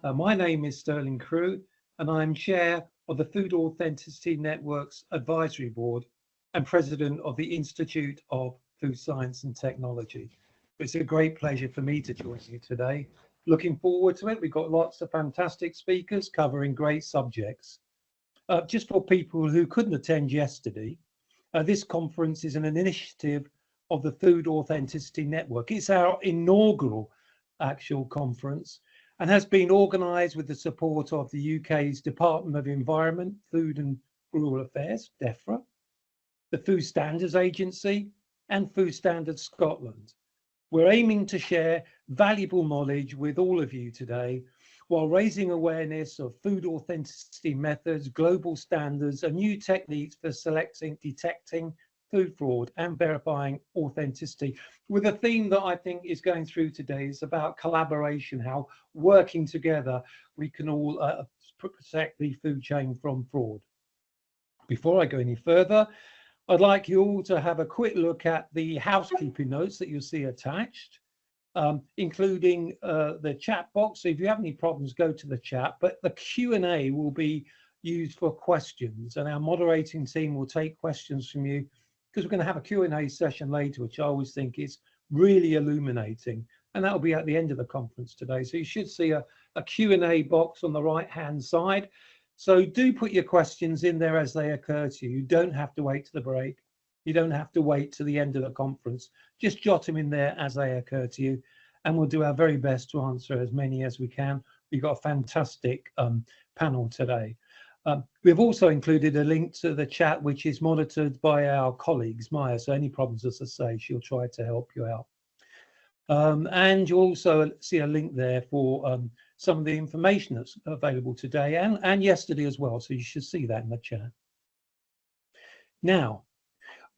My name is Sterling Crew, and I'm Chair of the Food Authenticity Network's Advisory Board and President of the Institute of Food Science and Technology. It's a great pleasure for me to join you today. Looking forward to it. We've got lots of fantastic speakers covering great subjects. Just for people who couldn't attend yesterday, this conference is an initiative of the Food Authenticity Network. It's our inaugural actual conference and has been organised with the support of the UK's Department of Environment, Food and Rural Affairs, DEFRA, the Food Standards Agency and Food Standards Scotland. We're aiming to share valuable knowledge with all of you today while raising awareness of food authenticity methods, global standards and new techniques for detecting food fraud and verifying authenticity, with a theme that I think is going through today is about collaboration, how working together we can all protect the food chain from fraud. Before I go any further, I'd like you all to have a quick look at the housekeeping notes that you'll see attached, including the chat box. So if you have any problems, go to the chat, but the Q&A will be used for questions and our moderating team will take questions from you, because we're going to have a Q&A session later, which I always think is really illuminating. And that'll be at the end of the conference today. So you should see a Q&A box on the right-hand side. So do put your questions in there as they occur to you. You don't have to wait to the break. You don't have to wait to the end of the conference. Just jot them in there as they occur to you. And we'll do our very best to answer as many as we can. We've got a fantastic panel today. We've also included a link to the chat, which is monitored by our colleagues, Maya. So any problems, as I say, she'll try to help you out. And you'll also see a link there for some of the information that's available today and yesterday as well. So you should see that in the chat. Now,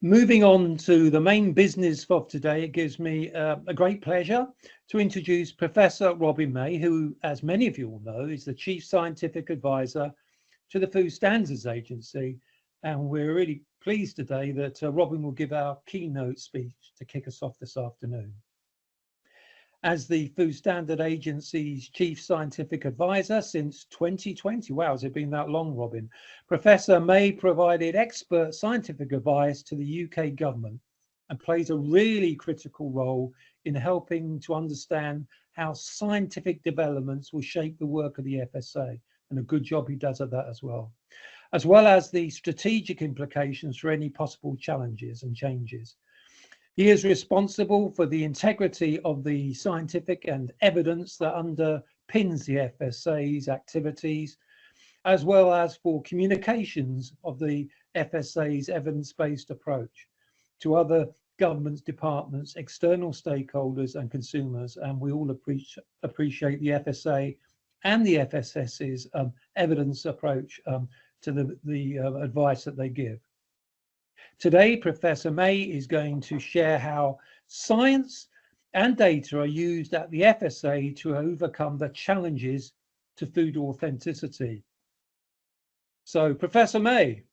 moving on to the main business of today, it gives me a great pleasure to introduce Professor Robin May, who, as many of you will know, is the Chief Scientific Advisor to the Food Standards Agency. And we're really pleased today that Robin will give our keynote speech to kick us off this afternoon. As the Food Standard Agency's Chief Scientific Advisor since 2020, wow, has it been that long, Robin? Professor May provided expert scientific advice to the UK government and plays a really critical role in helping to understand how scientific developments will shape the work of the FSA. And a good job he does at that as well as the strategic implications for any possible challenges and changes. He is responsible for the integrity of the scientific and evidence that underpins the FSA's activities, as well as for communications of the FSA's evidence-based approach to other government departments, external stakeholders and consumers. And we all appreciate the FSA and the FSS's evidence approach to the advice that they give. Today, Professor May is going to share how science and data are used at the FSA to overcome the challenges to food authenticity. So, Professor May,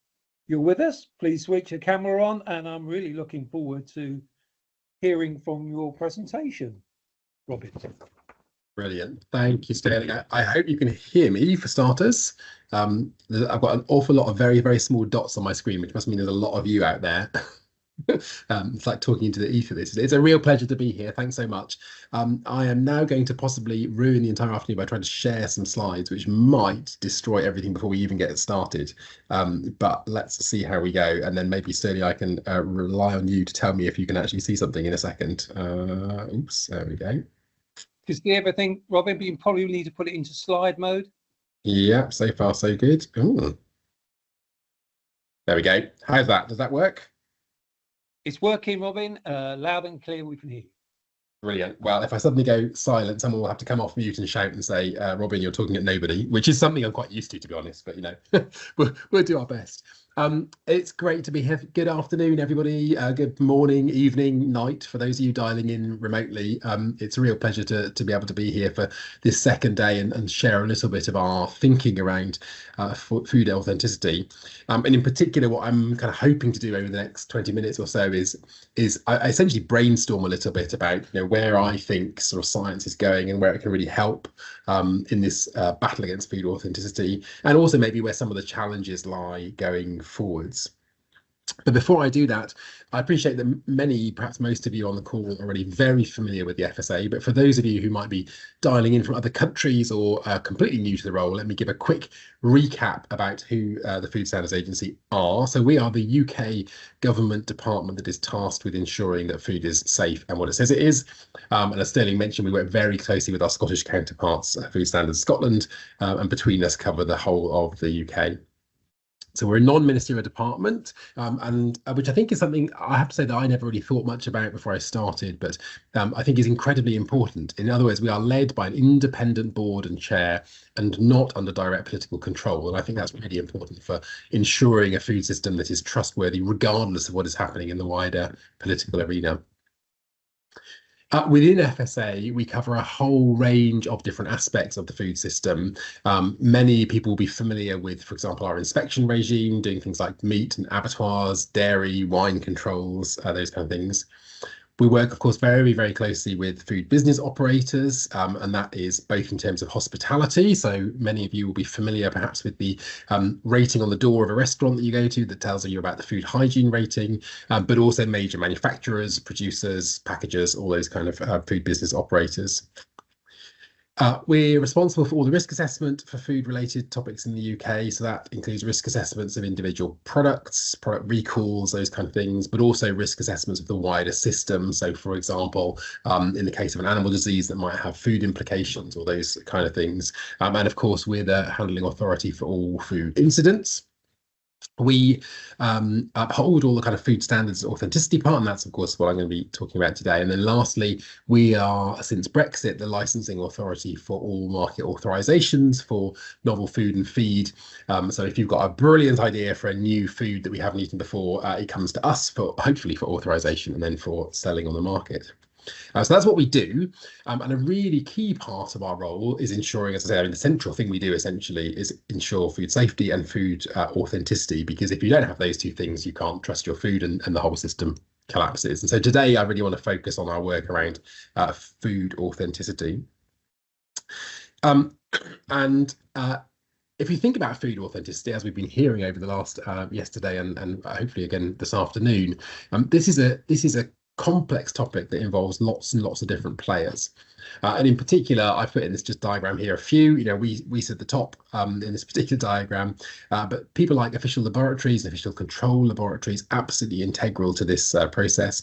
you're with us. Please switch your camera on, and I'm really looking forward to hearing from your presentation, Robin. Brilliant. Thank you, Sterling. I hope you can hear me for starters. I've got an awful lot of very, very small dots on my screen, which must mean there's a lot of you out there. It's like talking into the ether. It's a real pleasure to be here. Thanks so much. I am now going to possibly ruin the entire afternoon by trying to share some slides, which might destroy everything before we even get started. But let's see how we go. And then maybe, Sterling, I can rely on you to tell me if you can actually see something in a second. Oops, there we go. You see everything, Robin, but you probably need to put it into slide mode. Yeah, so far so good. Ooh. There we go. How's that? Does that work? It's working, Robin. Loud and clear, we can hear you. Brilliant. Well, if I suddenly go silent, someone will have to come off mute and shout and say, Robin, you're talking at nobody, which is something I'm quite used to be honest, but you know, we'll do our best. It's great to be here. Good afternoon, everybody. Good morning, evening, night for those of you dialing in remotely. It's a real pleasure to be able to be here for this second day and share a little bit of our thinking around food authenticity. And in particular, what I'm kind of hoping to do over the next 20 minutes or so is I essentially brainstorm a little bit about where I think sort of science is going and where it can really help in this battle against food authenticity, and also maybe where some of the challenges lie going forwards. But before I do that, I appreciate that many, perhaps most of you on the call are already very familiar with the FSA. But for those of you who might be dialing in from other countries or completely new to the role, let me give a quick recap about who the Food Standards Agency are. So we are the UK government department that is tasked with ensuring that food is safe and what it says it is. And as Sterling mentioned, we work very closely with our Scottish counterparts, Food Standards Scotland, and between us cover the whole of the UK. So we're a non-ministerial department, and which I think is something I have to say that I never really thought much about before I started, but I think is incredibly important. In other words, we are led by an independent board and chair and not under direct political control. And I think that's really important for ensuring a food system that is trustworthy, regardless of what is happening in the wider political arena. Within FSA, we cover a whole range of different aspects of the food system. Many people will be familiar with, for example, our inspection regime, doing things like meat and abattoirs, dairy, wine controls, those kind of things. We work, of course, very, very closely with food business operators, and that is both in terms of hospitality. So many of you will be familiar perhaps with the rating on the door of a restaurant that you go to that tells you about the food hygiene rating, but also major manufacturers, producers, packagers, all those kind of food business operators. We're responsible for all the risk assessment for food-related topics in the UK. So that includes risk assessments of individual products, product recalls, those kind of things, but also risk assessments of the wider system. So, for example, in the case of an animal disease that might have food implications or those kind of things. And of course, we're the handling authority for all food incidents. We uphold all the kind of food standards authenticity part, and that's of course what I'm going to be talking about today. And then lastly, we are, since Brexit, the licensing authority for all market authorizations for novel food and feed. So if you've got a brilliant idea for a new food that we haven't eaten before, it comes to us for hopefully for authorization and then for selling on the market. So that's what we do, and a really key part of our role is ensuring, as I say, I mean, the central thing we do essentially is ensure food safety and food authenticity, because if you don't have those two things, you can't trust your food and the whole system collapses. And so today I really want to focus on our work around food authenticity. If you think about food authenticity, as we've been hearing over the last yesterday and hopefully again this afternoon, this is a complex topic that involves lots and lots of different players. And in particular, I've put in this just diagram here a few. We sit at the top in this particular diagram, but people like official laboratories and official control laboratories, absolutely integral to this process.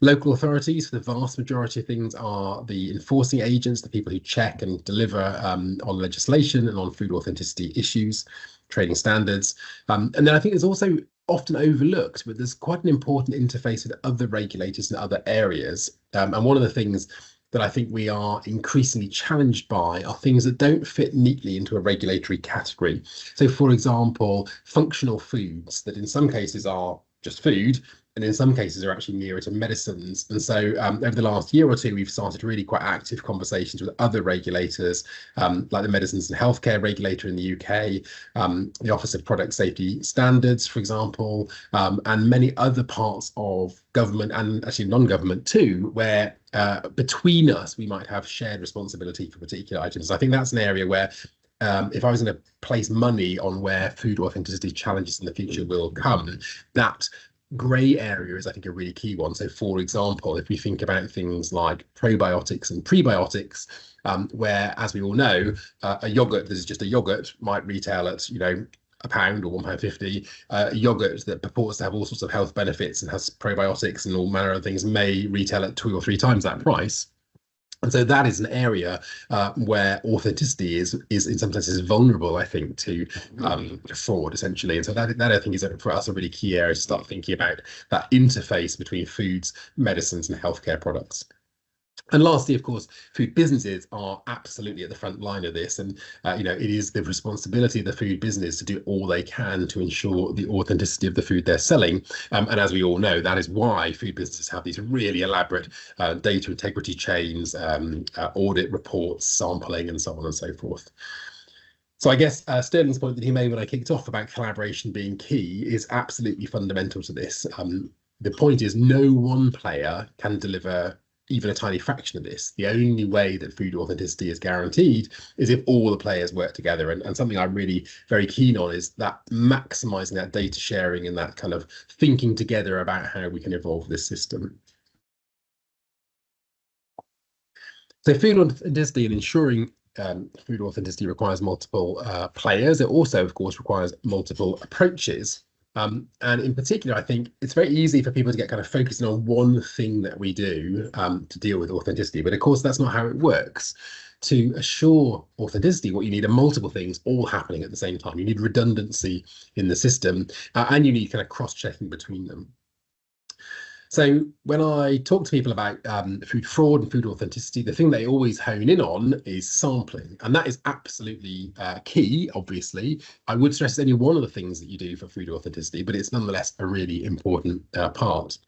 Local authorities, for the vast majority of things, are the enforcing agents, the people who check and deliver on legislation and on food authenticity issues, trading standards. And then I think there's also often overlooked, but there's quite an important interface with other regulators in other areas. And one of the things that I think we are increasingly challenged by are things that don't fit neatly into a regulatory category. So, for example, functional foods that in some cases are just food, and in some cases are actually nearer to medicines. And so over the last year or two, we've started really quite active conversations with other regulators, like the Medicines and Healthcare regulator in the UK, the Office of Product Safety Standards, for example, and many other parts of government and actually non-government too, where between us, we might have shared responsibility for particular items. I think that's an area where if I was going to place money on where food authenticity challenges in the future will come, that grey area is, I think, a really key one. So, for example, if we think about things like probiotics and prebiotics, where, as we all know, a yogurt that is just a yogurt might retail at, £1 or £1.50. Yogurt that purports to have all sorts of health benefits and has probiotics and all manner of things may retail at 2 or 3 times that price. And so that is an area where authenticity is in some senses vulnerable, I think, to fraud, essentially. And so that I think is for us a really key area to start thinking about that interface between foods, medicines, and healthcare products. And lastly, of course, food businesses are absolutely at the front line of this. And, it is the responsibility of the food business to do all they can to ensure the authenticity of the food they're selling. And as we all know, that is why food businesses have these really elaborate data integrity chains, audit reports, sampling, and so on and so forth. So I guess Sterling's point that he made when I kicked off about collaboration being key is absolutely fundamental to this. The point is no one player can deliver even a tiny fraction of this. The only way that food authenticity is guaranteed is if all the players work together. And something I'm really very keen on is that maximizing that data sharing and that kind of thinking together about how we can evolve this system. So food authenticity and ensuring food authenticity requires multiple players. It also, of course, requires multiple approaches. And in particular, I think it's very easy for people to get kind of focusing on one thing that we do to deal with authenticity. But of course, that's not how it works. To assure authenticity, what you need are multiple things all happening at the same time. You need redundancy in the system, and you need kind of cross-checking between them. So when I talk to people about food fraud and food authenticity, the thing they always hone in on is sampling. And that is absolutely key, obviously. I would stress any one of the things that you do for food authenticity, but it's nonetheless a really important part.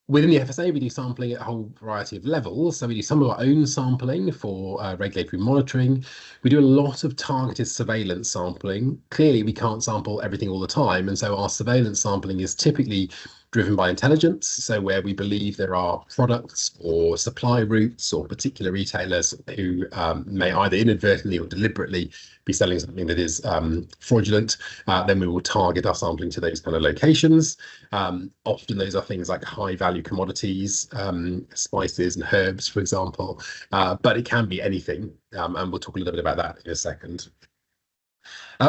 Within the FSA, we do sampling at a whole variety of levels. So we do some of our own sampling for regulatory monitoring. We do a lot of targeted surveillance sampling. Clearly, we can't sample everything all the time. And so our surveillance sampling is typically driven by intelligence. So where we believe there are products or supply routes or particular retailers who may either inadvertently or deliberately be selling something that is fraudulent, then we will target our sampling to those kind of locations. Often those are things like high value commodities, spices and herbs, for example, but it can be anything. And we'll talk a little bit about that in a second.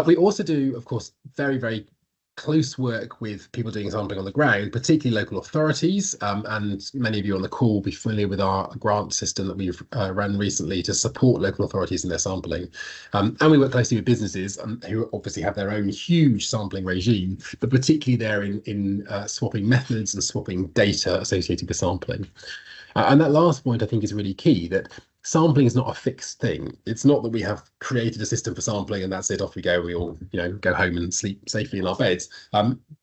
We also do, of course, very, very close work with people doing sampling on the ground, particularly local authorities, and many of you on the call will be familiar with our grant system that we've run recently to support local authorities in their sampling. And we work closely with businesses who obviously have their own huge sampling regime, but particularly they're in swapping methods and swapping data associated with sampling. And that last point, I think, is really key, that sampling is not a fixed thing. It's not that we have created a system for sampling and that's it, off we go. We all, go home and sleep safely in our beds.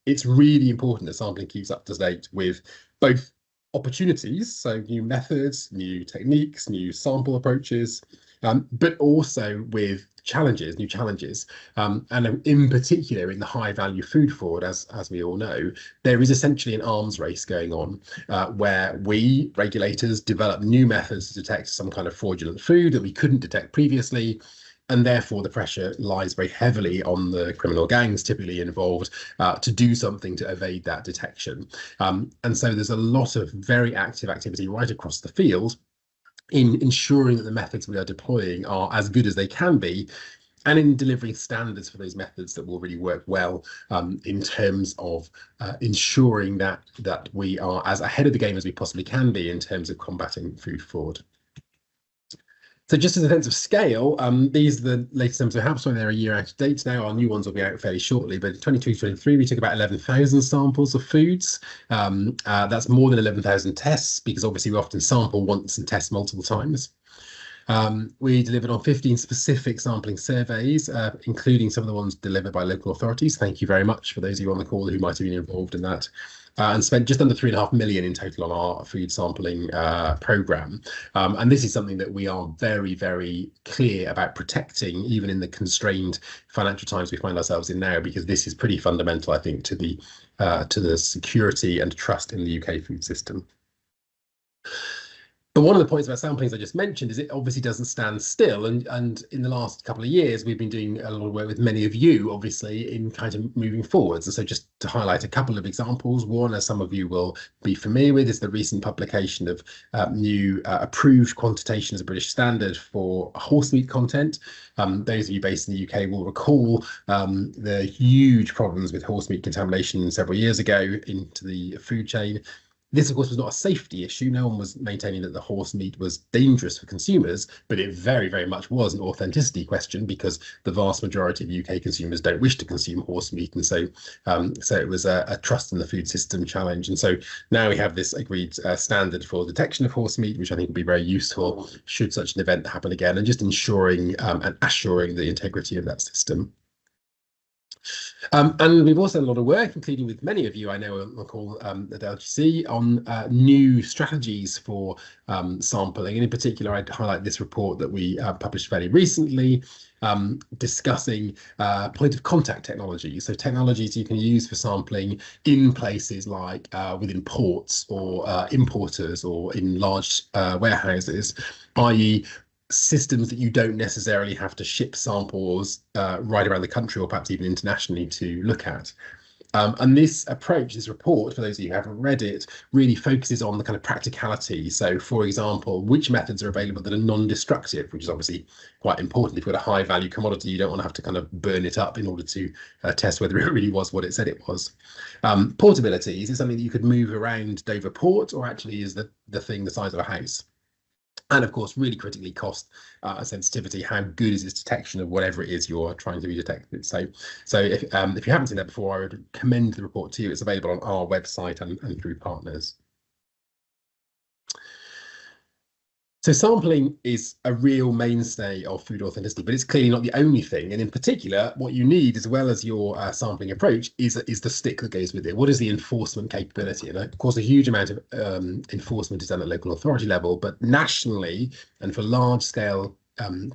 It's really important that sampling keeps up to date with both opportunities, so new methods, new techniques, new sample approaches, but also with new challenges. And in particular, in the high value food fraud, as we all know, there is essentially an arms race going on where we, regulators, develop new methods to detect some kind of fraudulent food that we couldn't detect previously. And therefore, the pressure lies very heavily on the criminal gangs typically involved to do something to evade that detection. And so there's a lot of very active activity right across the field in ensuring that the methods we are deploying are as good as they can be, and in delivering standards for those methods that will really work well in terms of ensuring that we are as ahead of the game as we possibly can be in terms of combating food fraud. So just as a sense of scale, these are the latest numbers we have. So they're a year out of date now. Our new ones will be out fairly shortly. But in 22-23, we took about 11,000 samples of foods. That's more than 11,000 tests, because obviously we often sample once and test multiple times. We delivered on 15 specific sampling surveys, including some of the ones delivered by local authorities. Thank you very much for those of you on the call who might have been involved in that. And spent just under 3.5 million in total on our food sampling programme. And this is something that we are very, very clear about protecting, even in the constrained financial times we find ourselves in now, because this is pretty fundamental, I think, to the security and trust in the UK food system. But one of the points about samplings I just mentioned is it obviously doesn't stand still. And in the last couple of years, we've been doing a lot of work with many of you, obviously, in kind of moving forwards. And so just to highlight a couple of examples, one, as some of you will be familiar with, is the recent publication of new approved quantitation as a British standard for horse meat content. Those of you based in the UK will recall the huge problems with horse meat contamination several years ago into the food chain. This, of course, was not a safety issue. No one was maintaining that the horse meat was dangerous for consumers, but it very, very much was an authenticity question because the vast majority of UK consumers don't wish to consume horse meat. And so it was a trust in the food system challenge. And so now we have this agreed standard for detection of horse meat, which I think will be very useful should such an event happen again, and just ensuring and assuring the integrity of that system. And we've also done a lot of work, including with many of you I know on the call at LGC, on new strategies for sampling. And in particular, I'd highlight this report that we published fairly recently, discussing point of contact technology. So technologies you can use for sampling in places like within ports or importers or in large warehouses, i.e. systems that you don't necessarily have to ship samples right around the country or perhaps even internationally to look at. And this approach, this report, for those of you who haven't read it, really focuses on the kind of practicality. So, for example, which methods are available that are non-destructive, which is obviously quite important. If you've got a high value commodity, you don't want to have to kind of burn it up in order to test whether it really was what it said it was. Portability, is it something that you could move around Dover Port, or actually is the thing the size of a house? And of course, really critically, cost sensitivity. How good is its detection of whatever it is you're trying to be detected? So if you haven't seen that before, I would commend the report to you. It's available on our website and through partners. So sampling is a real mainstay of food authenticity, but it's clearly not the only thing. And in particular, what you need, as well as your sampling approach, is the stick that goes with it. What is the enforcement capability? And of course, a huge amount of enforcement is done at local authority level, but nationally and for large scale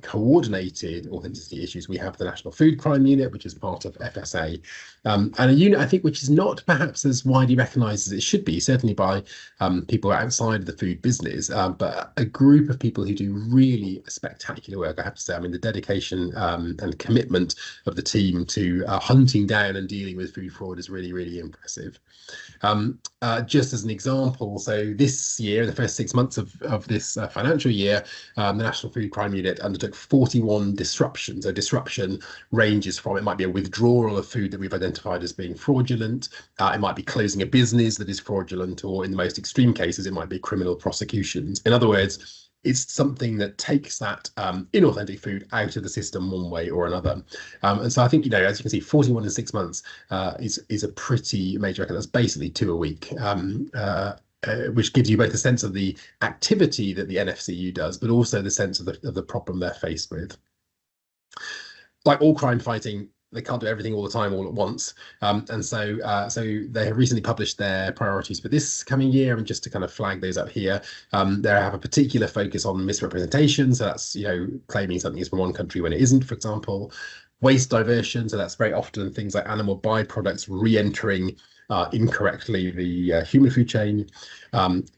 coordinated authenticity issues, we have the National Food Crime Unit, which is part of FSA, and a unit, I think, which is not perhaps as widely recognised as it should be, certainly by people outside of the food business, but a group of people who do really spectacular work, I have to say. I mean, the dedication and commitment of the team to hunting down and dealing with food fraud is really, really impressive. Just as an example, so this year, the first 6 months of this financial year, the National Food Crime Unit undertook 41 disruptions. So disruption ranges from, it might be a withdrawal of food that we've identified as being fraudulent, it might be closing a business that is fraudulent, or in the most extreme cases, it might be criminal prosecutions. In other words, it's something that takes that inauthentic food out of the system one way or another. And so I think, as you can see, 41 in 6 months is a pretty major record. That's basically 2 a week. Which gives you both a sense of the activity that the NFCU does, but also the sense of the problem they're faced with. Like all crime fighting, they can't do everything all the time, all at once. And so they have recently published their priorities for this coming year. And just to kind of flag those up here, they have a particular focus on misrepresentation. So that's, claiming something is from one country when it isn't, for example. Waste diversion, so that's very often things like animal byproducts re-entering incorrectly the human food chain.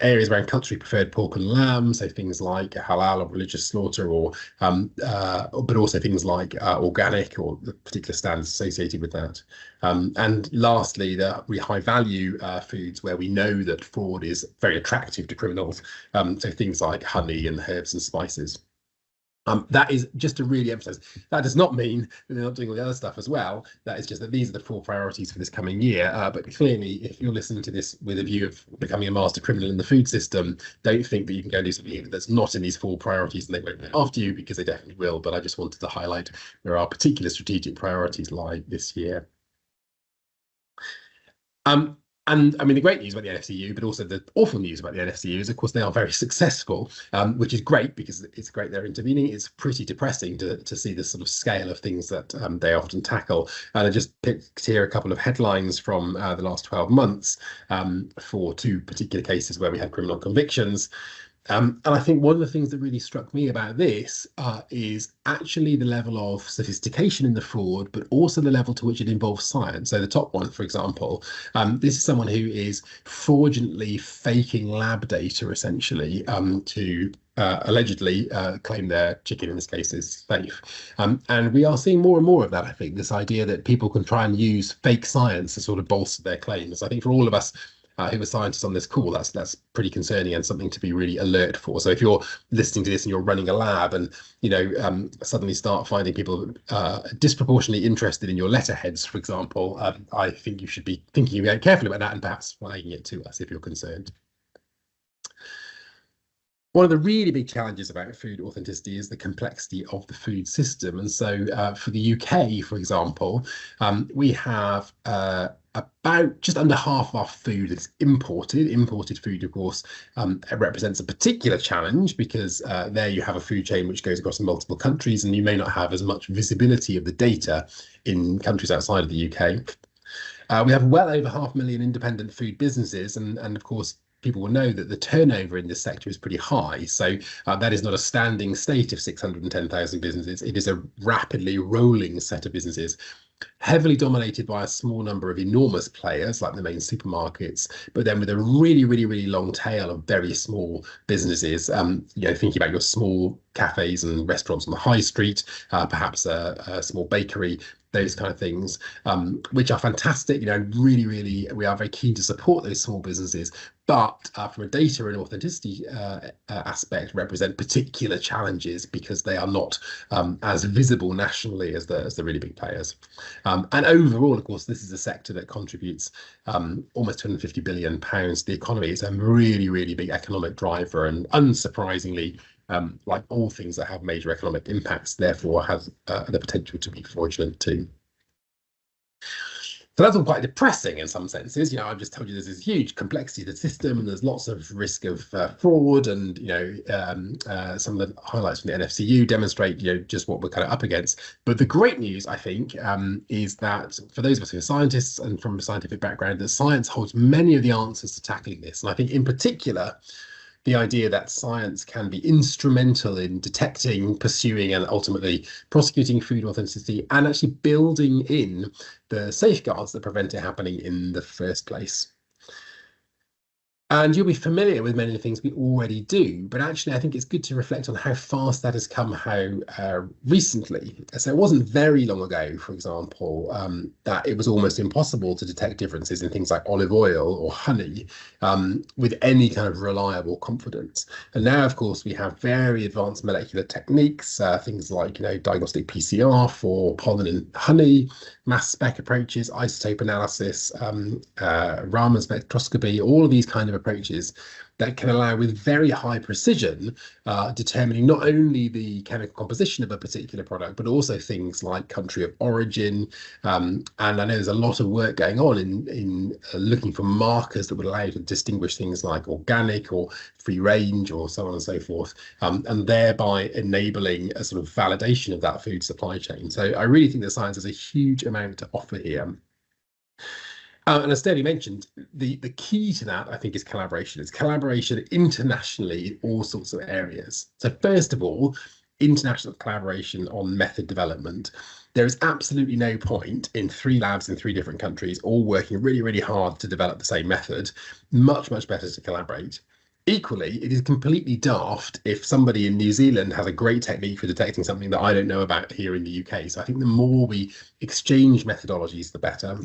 Areas around country preferred pork and lamb, so things like halal or religious slaughter, or but also things like organic or the particular standards associated with that. And lastly, the really high value foods where we know that fraud is very attractive to criminals, so things like honey and herbs and spices. That is just to really emphasize, that does not mean that they're not doing all the other stuff as well. That is just that these are the 4 priorities for this coming year. But clearly, if you're listening to this with a view of becoming a master criminal in the food system, don't think that you can go and do something that's not in these 4 priorities and they won't go after you, because they definitely will. But I just wanted to highlight where our particular strategic priorities lie this year. And I mean, the great news about the NFCU, but also the awful news about the NFCU is, of course, they are very successful, which is great because it's great they're intervening. It's pretty depressing to see the sort of scale of things that they often tackle. And I just picked here a couple of headlines from the last 12 months for 2 particular cases where we had criminal convictions. And I think one of the things that really struck me about this is actually the level of sophistication in the fraud, but also the level to which it involves science. So the top one, for example, this is someone who is fraudulently faking lab data, essentially, to allegedly claim their chicken, in this case, is safe. And we are seeing more and more of that, I think, this idea that people can try and use fake science to sort of bolster their claims. I think for all of us who are scientists on this call, that's pretty concerning and something to be really alert for. So if you're listening to this and you're running a lab and suddenly start finding people disproportionately interested in your letterheads, for example, I think you should be thinking very carefully about that and perhaps flagging it to us if you're concerned. One of the really big challenges about food authenticity is the complexity of the food system. And so for the UK, for example, we have about just under half of our food is imported. Imported food, of course, represents a particular challenge because there you have a food chain which goes across multiple countries, and you may not have as much visibility of the data in countries outside of the UK. We have well over 500,000 independent food businesses, and of course, people will know that the turnover in this sector is pretty high. So that is not a standing state of 610,000 businesses. It is a rapidly rolling set of businesses, heavily dominated by a small number of enormous players like the main supermarkets, but then with a really long tail of very small businesses. Thinking about your small cafes and restaurants on the high street, perhaps a small bakery, those kind of things, which are fantastic. Really, we are very keen to support those small businesses, but from a data and authenticity aspect, represent particular challenges because they are not as visible nationally as the really big players. And overall, of course, this is a sector that contributes almost £250 billion to the economy. It's a really big economic driver, and unsurprisingly, like all things that have major economic impacts, therefore has the potential to be fraudulent too. So that's all quite depressing in some senses. I've just told you there's this huge complexity of the system, and there's lots of risk of fraud, and some of the highlights from the NFCU demonstrate just what we're kind of up against. But the great news, I think, is that for those of us who are scientists and from a scientific background, that science holds many of the answers to tackling this. And I think in particular, the idea that science can be instrumental in detecting, pursuing, and ultimately prosecuting food authenticity, and actually building in the safeguards that prevent it happening in the first place. And you'll be familiar with many of the things we already do, but actually I think it's good to reflect on how fast that has come, how recently. So it wasn't very long ago, for example, that it was almost impossible to detect differences in things like olive oil or honey with any kind of reliable confidence. And now, of course, we have very advanced molecular techniques, things like diagnostic PCR for pollen and honey, mass spec approaches, isotope analysis, Raman spectroscopy, all of these kind of approaches that can allow, with very high precision, determining not only the chemical composition of a particular product, but also things like country of origin. And I know there's a lot of work going on in looking for markers that would allow you to distinguish things like organic or free range or so on and so forth, and thereby enabling a sort of validation of that food supply chain. So I really think that science has a huge amount to offer here. And as Sterling mentioned, the key to that, I think, is collaboration. It's collaboration internationally in all sorts of areas. So first of all, international collaboration on method development. There is absolutely no point in 3 labs in 3 different countries all working really hard to develop the same method. Much better to collaborate. Equally, it is completely daft if somebody in New Zealand has a great technique for detecting something that I don't know about here in the UK. So I think the more we exchange methodologies, the better.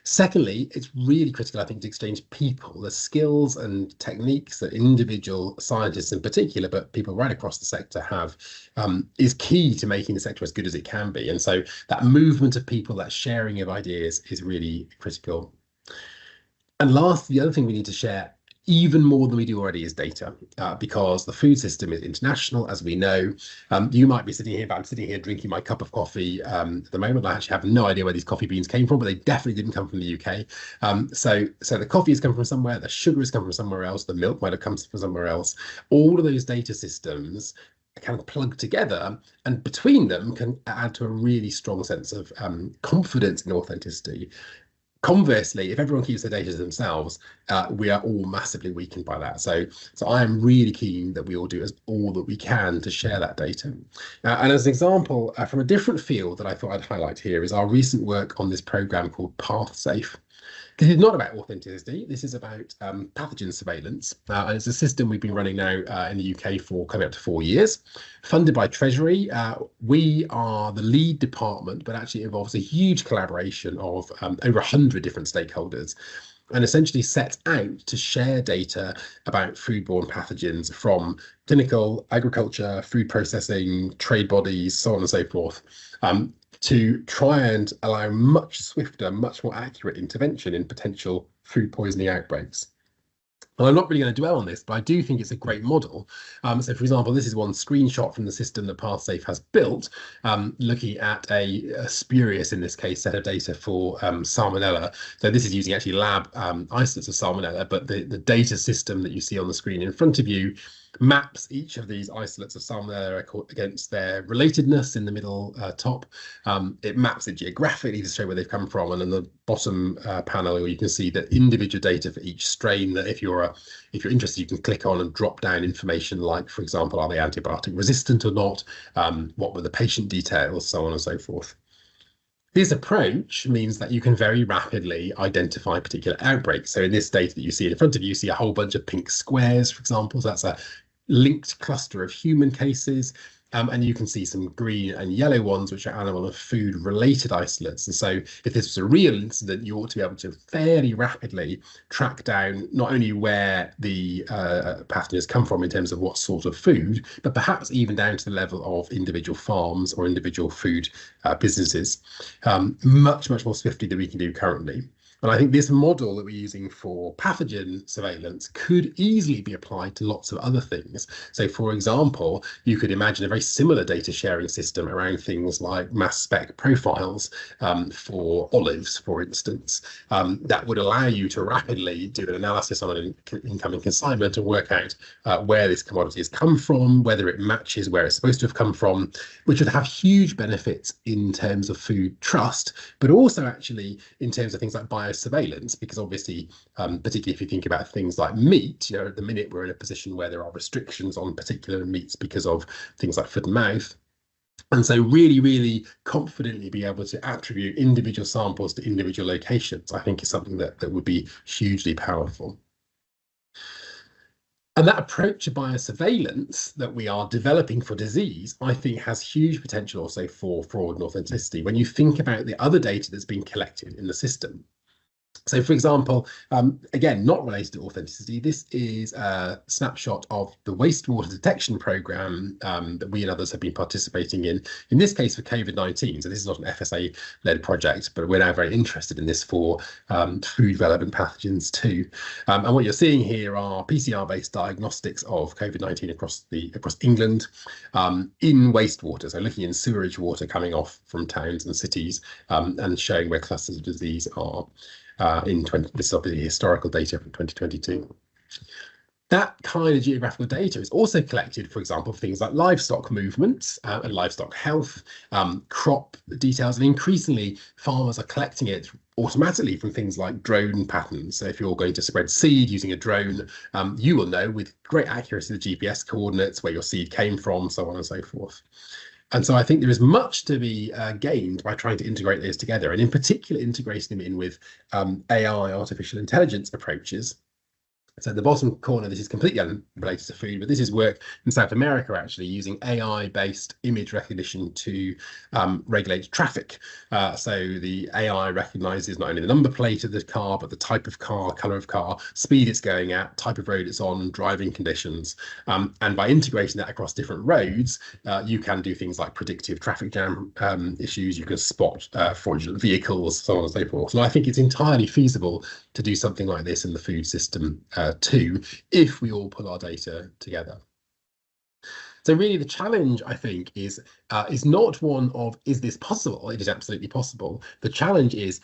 Secondly, it's really critical, I think, to exchange people, the skills and techniques that individual scientists in particular, but people right across the sector have, is key to making the sector as good as it can be. And so that movement of people, that sharing of ideas is really critical. And last, the other thing we need to share even more than we do already is data, because the food system is international, as we know. You might be sitting here, but I'm sitting here drinking my cup of coffee at the moment. I actually have no idea where these coffee beans came from, but they definitely didn't come from the UK. So the coffee has come from somewhere, the sugar has come from somewhere else, the milk might have come from somewhere else. All of those data systems can plug together, and between them can add to a really strong sense of confidence in authenticity. Conversely, if everyone keeps their data to themselves, we are all massively weakened by that. So I am really keen that we all do all that we can to share that data. And as an example, from a different field that I thought I'd highlight here is our recent work on this program called PathSafe. This is not about authenticity. This is about pathogen surveillance. And it's a system we've been running now in the UK for coming up to 4 years, funded by Treasury. We are the lead department, but actually involves a huge collaboration of over 100 different stakeholders, and essentially sets out to share data about foodborne pathogens from clinical, agriculture, food processing, trade bodies, so on and so forth, to try and allow much swifter, much more accurate intervention in potential food poisoning outbreaks. And I'm not really going to dwell on this, but I do think it's a great model. So, for example, this is one screenshot from the system that PathSafe has built, looking at a spurious, in this case, set of data for Salmonella. So this is using actually lab isolates of Salmonella, but the data system that you see on the screen in front of you maps each of these isolates of Salmonella against their relatedness in the middle top. It maps it geographically to show where they've come from, and in the bottom panel you can see the individual data for each strain. That if you're interested, you can click on and drop down information like, for example, are they antibiotic resistant or not? What were the patient details, so on and so forth. This approach means that you can very rapidly identify particular outbreaks. So in this data that you see in front of you, you see a whole bunch of pink squares, for example. So that's a linked cluster of human cases. And you can see some green and yellow ones, which are animal and food related isolates. And so if this was a real incident, you ought to be able to fairly rapidly track down not only where the pathogen has come from in terms of what sort of food, but perhaps even down to the level of individual farms or individual food businesses, much more swiftly than we can do currently. And I think this model that we're using for pathogen surveillance could easily be applied to lots of other things. So, for example, you could imagine a very similar data sharing system around things like mass spec profiles for olives, for instance, that would allow you to rapidly do an analysis on an incoming consignment and work out where this commodity has come from, whether it matches where it's supposed to have come from, which would have huge benefits in terms of food trust, but also actually in terms of things like biosurveillance, because obviously, particularly if you think about things like meat, at the minute we're in a position where there are restrictions on particular meats because of things like foot and mouth. And so really confidently be able to attribute individual samples to individual locations, I think is something that would be hugely powerful. And that approach to biosurveillance that we are developing for disease, I think has huge potential also for fraud and authenticity when you think about the other data that's been collected in the system. So, for example, again, not related to authenticity, this is a snapshot of the wastewater detection program that we and others have been participating in this case for COVID-19. So this is not an FSA-led project, but we're now very interested in this for food-relevant pathogens too. And what you're seeing here are PCR-based diagnostics of COVID-19 across England in wastewater, so looking in sewerage water coming off from towns and cities and showing where clusters of disease are. This is obviously historical data from 2022. That kind of geographical data is also collected, for example, for things like livestock movements and livestock health, crop details, and increasingly farmers are collecting it automatically from things like drone patterns. So if you're going to spread seed using a drone, you will know with great accuracy the GPS coordinates, where your seed came from, so on and so forth. And so I think there is much to be gained by trying to integrate those together, and in particular integrating them in with AI, artificial intelligence approaches. So at the bottom corner, this is completely unrelated to food, but this is work in South America actually using AI-based image recognition to regulate traffic. So the AI recognizes not only the number plate of the car, but the type of car, color of car, speed it's going at, type of road it's on, driving conditions. And by integrating that across different roads, you can do things like predictive traffic jam issues. You can spot fraudulent vehicles, so on and so forth. So I think it's entirely feasible to do something like this in the food system too, if we all pull our data together. So really the challenge, I think, is not one of, is this possible? It is absolutely possible. The challenge is,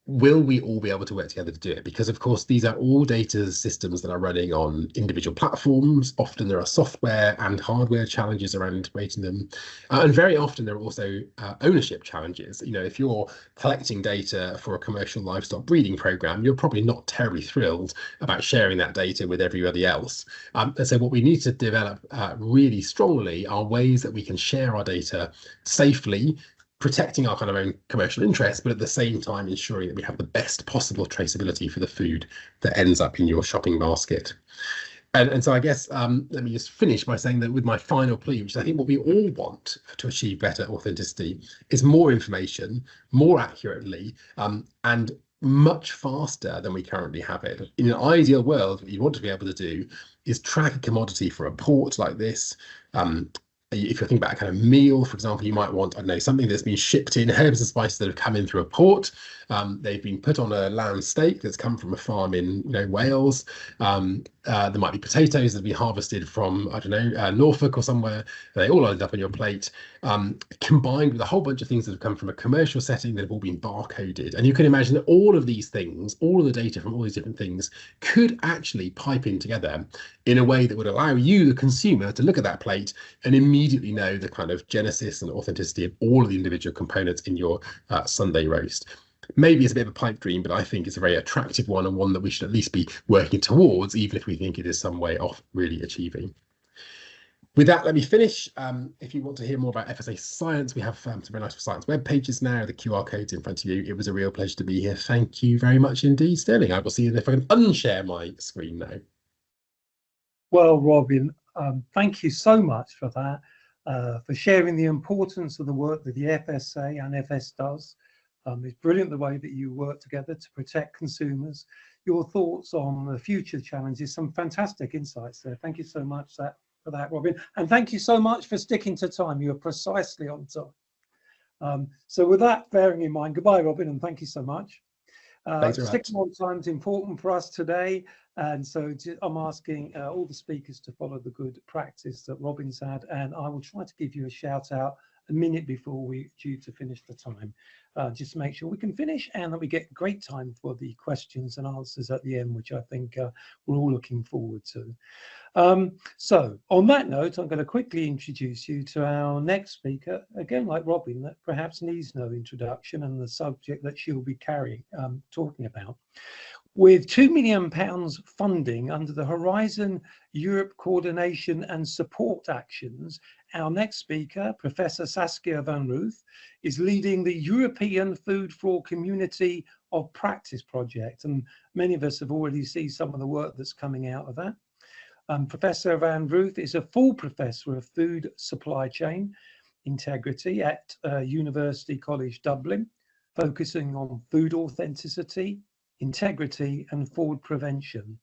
will we all be able to work together to do it? Because of course, these are all data systems that are running on individual platforms. Often there are software and hardware challenges around integrating them. And very often there are also ownership challenges. If you're collecting data for a commercial livestock breeding program, you're probably not terribly thrilled about sharing that data with everybody else. And so what we need to develop really strongly are ways that we can share our data safely, protecting our kind of own commercial interests, but at the same time ensuring that we have the best possible traceability for the food that ends up in your shopping basket. And so I guess let me just finish by saying that with my final plea, which is I think what we all want to achieve better authenticity, is more information, more accurately, and much faster than we currently have it. In an ideal world, what you want to be able to do is track a commodity for a port like this, if you're thinking about a kind of meal, for example, you might want, I don't know, something that's been shipped in, herbs and spices that have come in through a port. They've been put on a lamb steak that's come from a farm in, Wales. There might be potatoes that have been harvested from, I don't know, Norfolk or somewhere. They all end up on your plate, combined with a whole bunch of things that have come from a commercial setting that have all been barcoded. And you can imagine that all of these things, all of the data from all these different things, could actually pipe in together in a way that would allow you, the consumer, to look at that plate and immediately know the kind of genesis and authenticity of all of the individual components in your Sunday roast. Maybe it's a bit of a pipe dream, but I think it's a very attractive one, and one that we should at least be working towards, even if we think it is some way off really achieving. With that, let me finish. If you want to hear more about FSA Science, we have some very nice science web pages now, the QR codes in front of you. It was a real pleasure to be here. Thank you very much indeed, Sterling. I will see if I can unshare my screen now. Well, Robin, thank you so much for that, for sharing the importance of the work that the FSA and FS does. It's brilliant the way that you work together to protect consumers. Your thoughts on the future challenges, some fantastic insights there. Thank you so much for that, Robin. And thank you so much for sticking to time. You are precisely on time. So with that bearing in mind, goodbye, Robin, and thank you so much. Sticking on time is important for us today, and so I'm asking all the speakers to follow the good practice that Robin's had, and I will try to give you a shout out a minute before we're due to finish the time, just to make sure we can finish and that we get great time for the questions and answers at the end, which I think we're all looking forward to. So on that note, I'm going to quickly introduce you to our next speaker, again like Robin, that perhaps needs no introduction, and the subject that she'll be talking about. With £2 million funding under the Horizon Europe Coordination and Support Actions, our next speaker, Professor Saskia van Ruth, is leading the European Food Fraud Community of Practice project, and many of us have already seen some of the work that's coming out of that. Professor van Ruth is a full professor of food supply chain integrity at University College Dublin, focusing on food authenticity, integrity and fraud prevention.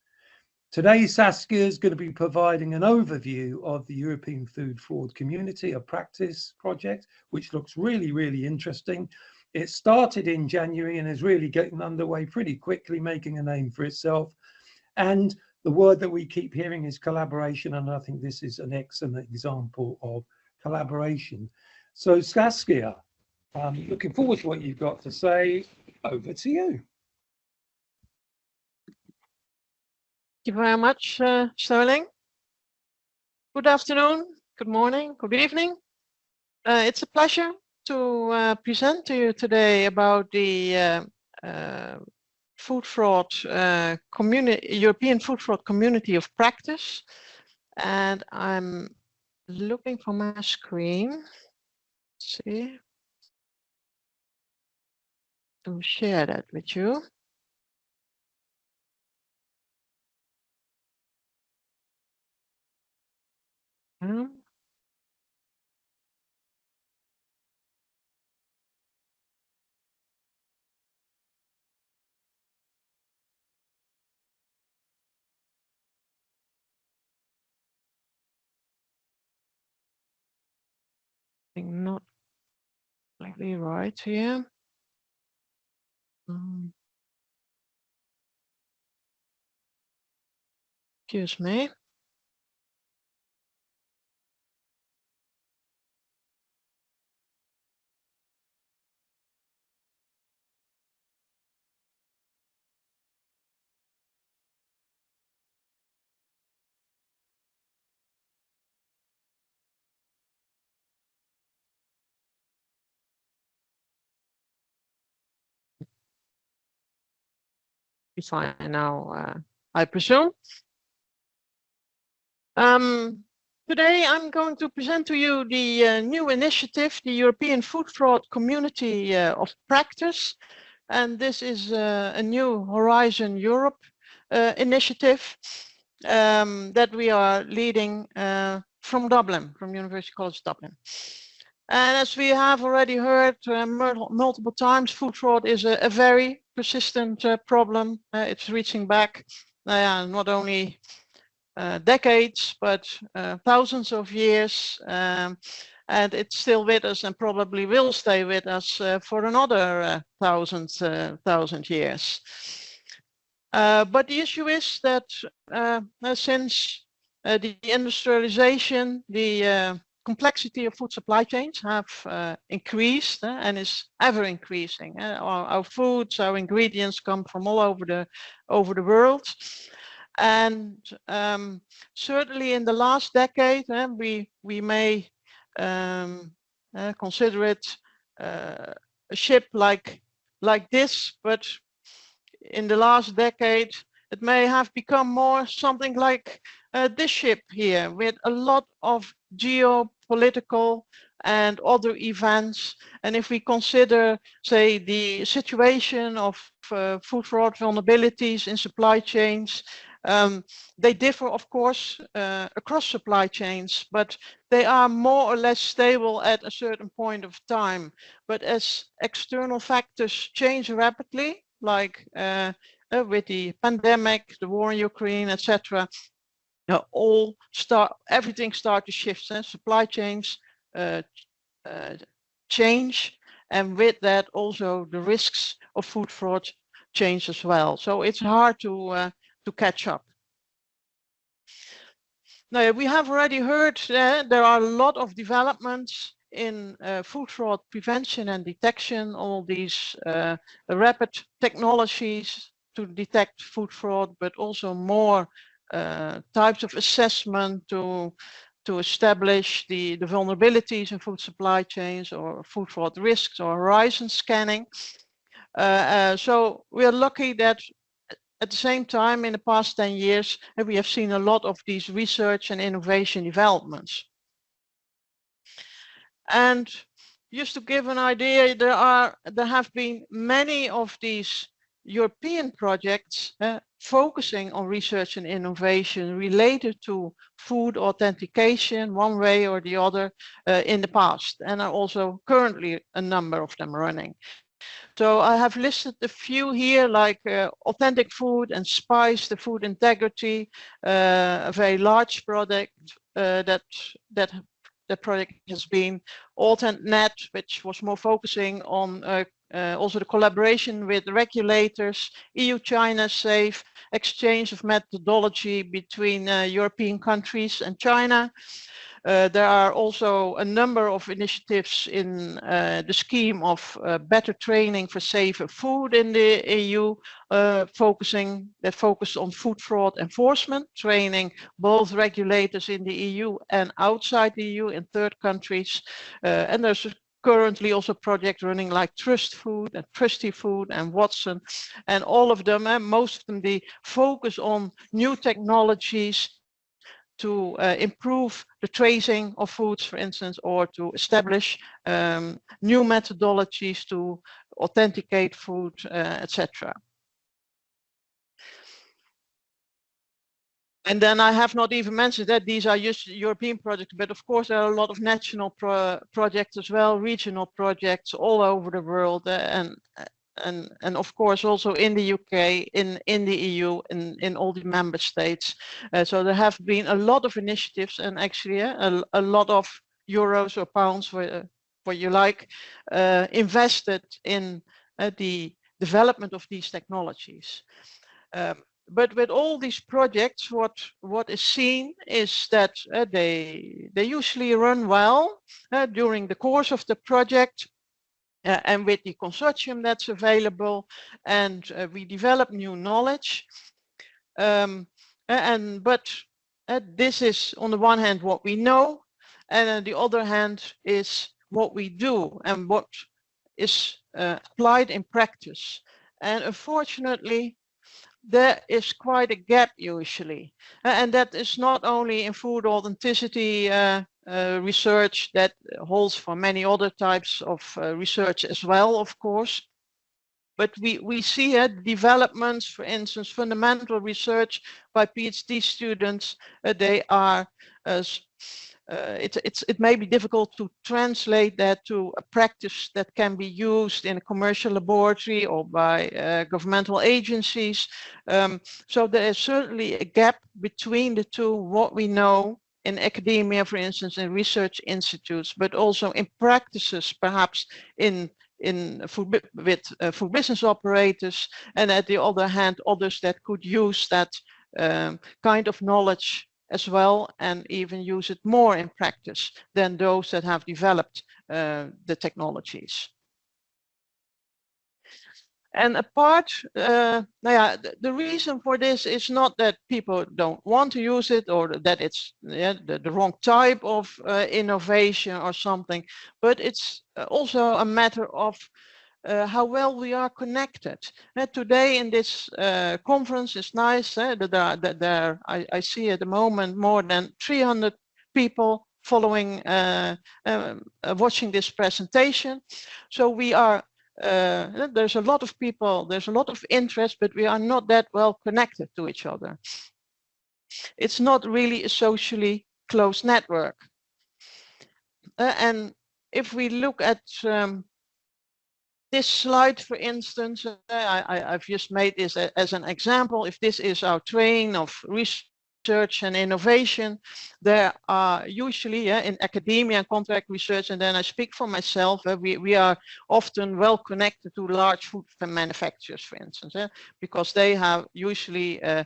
Today, Saskia is going to be providing an overview of the European Food Fraud Community of Practice project, which looks really, really interesting. It started in January and is really getting underway pretty quickly, making a name for itself. And the word that we keep hearing is collaboration, and I think this is an excellent example of collaboration. So Saskia, looking forward to what you've got to say. Over to you. Thank you very much, Sterling. Good afternoon, good morning, good evening. It's a pleasure to present to you today about the food fraud European Food Fraud Community of Practice. And I'm looking for my screen. Let's see. To share that with you. Not likely right here. Excuse me. Be fine now, I presume. Today I'm going to present to you the new initiative, the European Food Fraud Community of Practice. And this is a new Horizon Europe initiative that we are leading from Dublin, from University College Dublin. And as we have already heard multiple times, food fraud is a very persistent problem. It's reaching back not only decades, but thousands of years, and it's still with us and probably will stay with us for another thousand years. But the issue is that since the industrialization, the complexity of food supply chains have increased and is ever increasing. Our foods, our ingredients come from all over the world. And certainly in the last decade, we may consider it a ship like this, but in the last decade, it may have become more something like this ship here, with a lot of geopolitical and other events. And if we consider, say, the situation of food fraud vulnerabilities in supply chains, they differ, of course, across supply chains, but they are more or less stable at a certain point of time. But as external factors change rapidly, like with the pandemic, the war in Ukraine, etc., everything starts to shift. Supply chains change, and with that also the risks of food fraud change as well. So it's hard to catch up. Now, we have already heard there are a lot of developments in food fraud prevention and detection, all these rapid technologies to detect food fraud, but also more types of assessment to establish the vulnerabilities in food supply chains or food fraud risks or horizon scanning. So we are lucky that at the same time, in the past 10 years, we have seen a lot of these research and innovation developments. And just to give an idea, there have been many of these European projects focusing on research and innovation related to food authentication, one way or the other, in the past, and are also currently a number of them running. So I have listed a few here, like authentic food and spice, the food integrity, a very large project that project has been AuthentNet, which was more focusing on also the collaboration with regulators, EU-China safe exchange of methodology between European countries and China. There are also a number of initiatives in the scheme of better training for safer food in the EU, focus on food fraud enforcement, training both regulators in the EU and outside the EU in third countries. And there's currently also projects running like Trust Food and Trusty Food and Watson, and all of them, most of them, they focus on new technologies to improve the tracing of foods, for instance, or to establish new methodologies to authenticate food, etc. And then I have not even mentioned that these are just European projects, but of course there are a lot of national projects as well, regional projects all over the world, and of course also in the UK, in the EU, in all the member states. So there have been a lot of initiatives, and actually a lot of euros or pounds, what you like, invested in the development of these technologies. But with all these projects, what is seen is that they usually run well during the course of the project. And with the consortium that's available, and we develop new knowledge. But this is on the one hand what we know, and on the other hand is what we do and what is applied in practice. And unfortunately, there is quite a gap usually, and that is not only in food authenticity research, that holds for many other types of research as well, of course. But we see developments, for instance, fundamental research by PhD students. They are it may be difficult to translate that to a practice that can be used in a commercial laboratory or by governmental agencies. So there is certainly a gap between the two, what we know in academia, for instance, in research institutes, but also in practices, perhaps with food business operators, and at the other hand, others that could use that kind of knowledge as well, and even use it more in practice than those that have developed the technologies. And the reason for this is not that people don't want to use it or that it's the wrong type of innovation or something, but it's also a matter of how well we are connected. Today in this conference is nice. I see at the moment more than 300 people following, watching this presentation. So we are, there's a lot of people, there's a lot of interest, but we are not that well connected to each other. It's not really a socially closed network. And if we look at this slide, for instance, I've just made this as an example. If this is our train of research and innovation, there are usually in academia and contract research, and then I speak for myself, we are often well connected to large food manufacturers, for instance, because they have usually a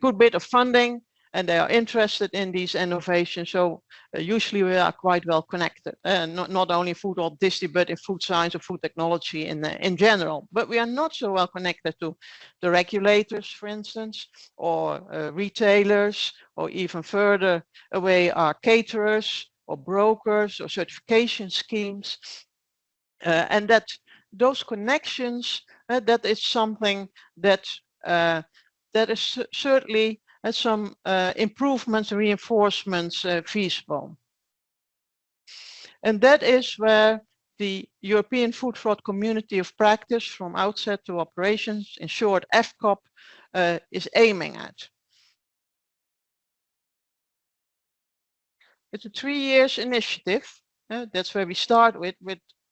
good bit of funding, and they are interested in these innovations. So usually we are quite well connected, not only food authenticity, but in food science or food technology in general. But we are not so well connected to the regulators, for instance, or retailers, or even further away are caterers or brokers or certification schemes. And that those connections, that is something that is certainly some improvements, reinforcements feasible. And that is where the European Food Fraud Community of Practice, from outset to operations, in short FCOP, is aiming at. It's a 3 years initiative. That's where we start with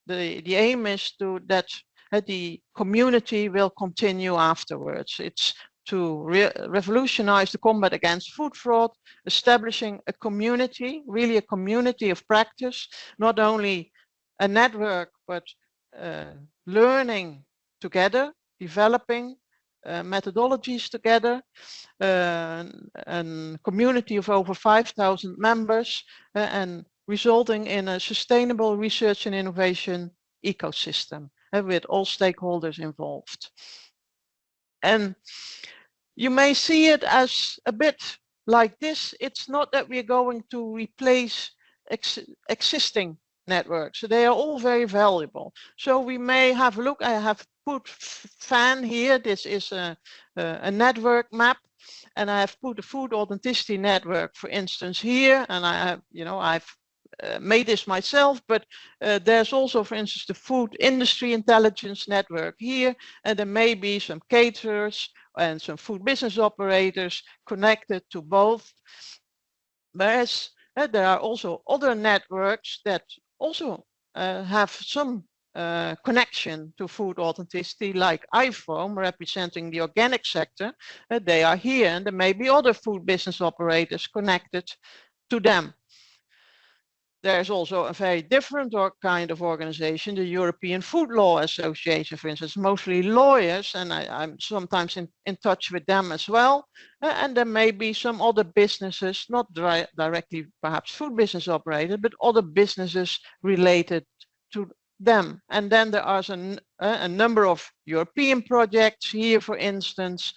the aim is that the community will continue afterwards. It's to revolutionize the combat against food fraud, establishing a community, really a community of practice, not only a network, but learning together, developing methodologies together, a community of over 5,000 members, and resulting in a sustainable research and innovation ecosystem with all stakeholders involved. And you may see it as a bit like this. It's not that we're going to replace existing networks. So they are all very valuable. So we may have a look. I have put FAN here. This is a network map. And I have put a food authenticity network, for instance, here. And I have, I've made this myself, but there's also, for instance, the food industry intelligence network here. And there may be some caterers and some food business operators connected to both. Whereas there are also other networks that also have some connection to food authenticity, like iFoam, representing the organic sector. They are here, and there may be other food business operators connected to them. There's also a very different kind of organization, the European Food Law Association, for instance, mostly lawyers, and I'm sometimes in touch with them as well. And there may be some other businesses, not directly perhaps food business operated, but other businesses related to them. And then there are a number of European projects here, for instance,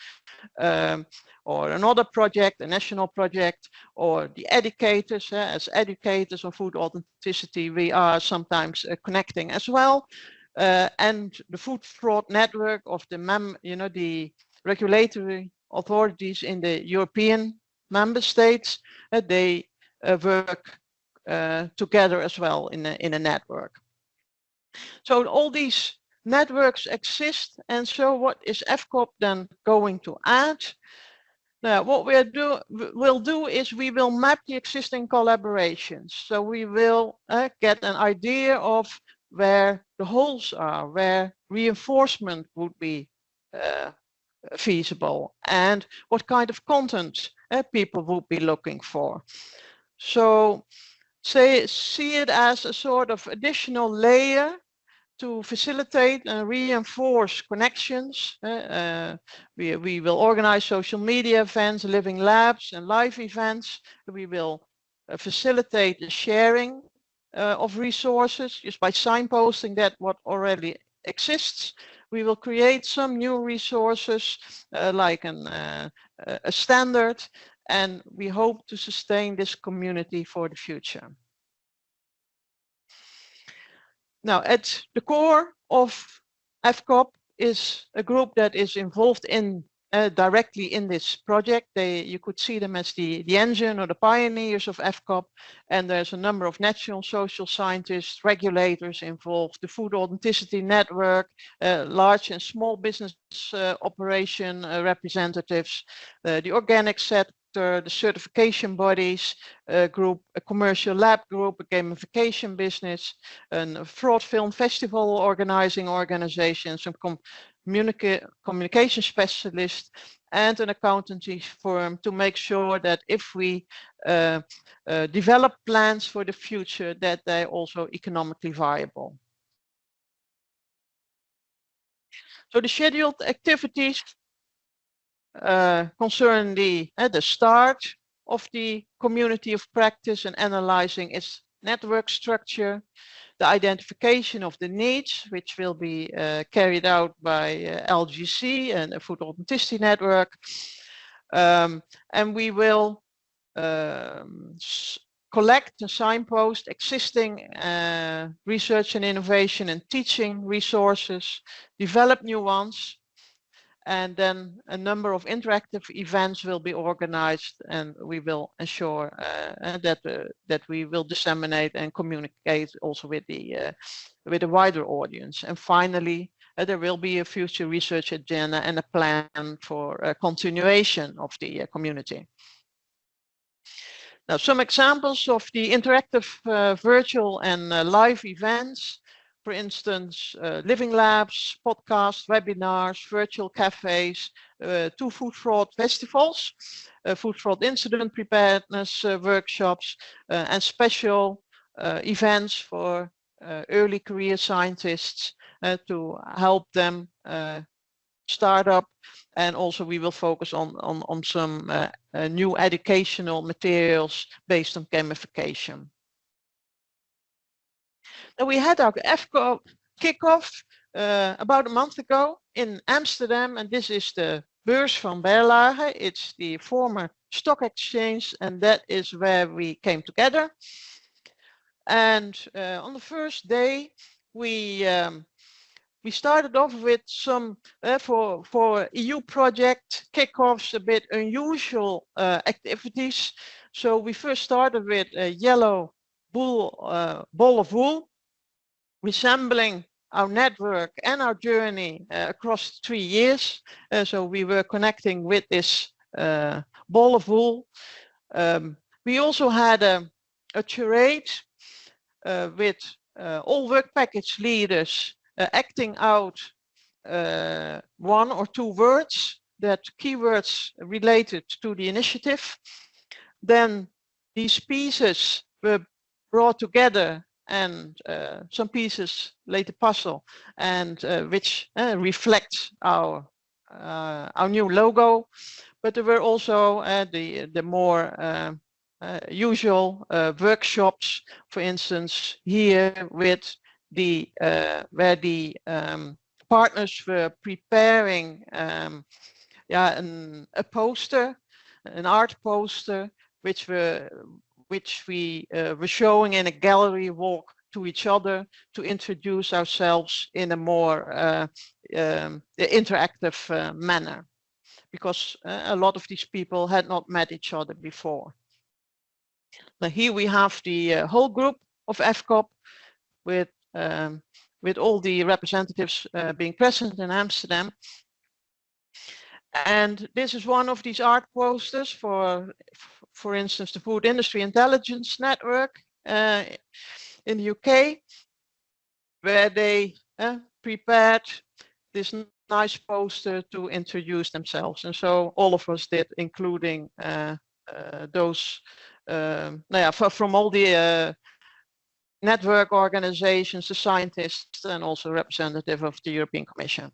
or another project, a national project, or the educators. As educators on food authenticity, we are sometimes connecting as well. And the food fraud network of the regulatory authorities in the European member states, they work together as well in a network. So all these networks exist, and so what is FCOP then going to add? Now, what we'll do is we will map the existing collaborations. So we will get an idea of where the holes are, where reinforcement would be feasible, and what kind of content people would be looking for. So see it as a sort of additional layer to facilitate and reinforce connections. We will organize social media events, living labs, and live events. We will facilitate the sharing of resources just by signposting that what already exists. We will create some new resources like a standard, and we hope to sustain this community for the future. Now, at the core of FCOP is a group that is involved in directly in this project. You could see them as the engine or the pioneers of FCOP, and there's a number of natural social scientists, regulators involved, the Food Authenticity Network, large and small business operation representatives, the organic sector, the certification bodies group, a commercial lab group, a gamification business, a fraud film festival organizing organization, some communication specialist, and an accountancy firm to make sure that if we develop plans for the future, that they're also economically viable. So the scheduled activities concern the start of the community of practice and analyzing its network structure, the identification of the needs, which will be carried out by LGC and the Food Authenticity Network. And we will collect and signpost existing research and innovation and teaching resources, develop new ones, and then a number of interactive events will be organized, and we will ensure that we will disseminate and communicate also with the wider audience. And finally, there will be a future research agenda and a plan for a continuation of the community. Now, some examples of the interactive virtual and live events. For instance, living labs, podcasts, webinars, virtual cafes, 2 food fraud festivals, food fraud incident preparedness workshops, and special events for early career scientists to help them start up. And also we will focus on some new educational materials based on gamification. Now, we had our FCOP kickoff about a month ago in Amsterdam, and this is the Beurs van Berlage. It's the former stock exchange, and that is where we came together. And on the first day, we started off with some for EU project kickoffs, a bit unusual activities. So we first started with a yellow ball of wool, resembling our network and our journey across 3 years. So we were connecting with this ball of wool. We also had a charade with all work package leaders acting out 1 or 2 words, that keywords related to the initiative. Then these pieces were brought together, and some pieces laid the puzzle, and which reflect our new logo. But there were also the more usual workshops, for instance, here with the where the partners were preparing a poster, an art poster, which we were showing in a gallery walk to each other to introduce ourselves in a more interactive manner, because a lot of these people had not met each other before. Now here we have the whole group of FCOP with with all the representatives being present in Amsterdam. And this is one of these art posters for instance, the Food Industry Intelligence Network in the UK, where they prepared this nice poster to introduce themselves. And so all of us did, including those from all the network organizations, the scientists, and also representative of the European Commission.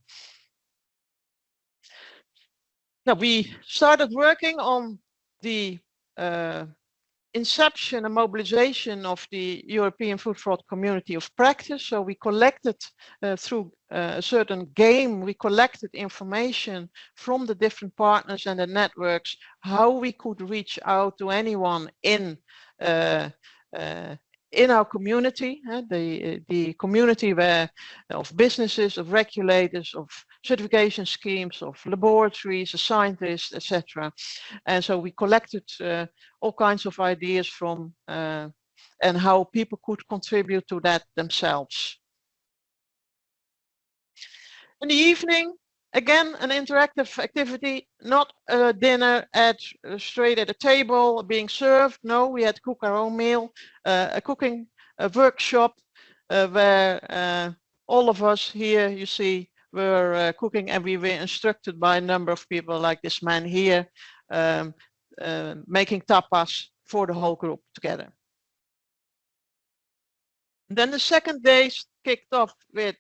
Now, we started working on the inception and mobilization of the European food fraud community of practice. So we collected through a certain game, we collected information from the different partners and the networks, how we could reach out to anyone in our community, the community of businesses, of regulators, of certification schemes, of laboratories, of scientists, etc. And so we collected all kinds of ideas from and how people could contribute to that themselves. In the evening, again, an interactive activity, not a dinner straight at a table being served. No, we had to cook our own meal, a cooking workshop where all of us here, you see, were cooking, and we were instructed by a number of people like this man here, making tapas for the whole group together. Then the second day kicked off with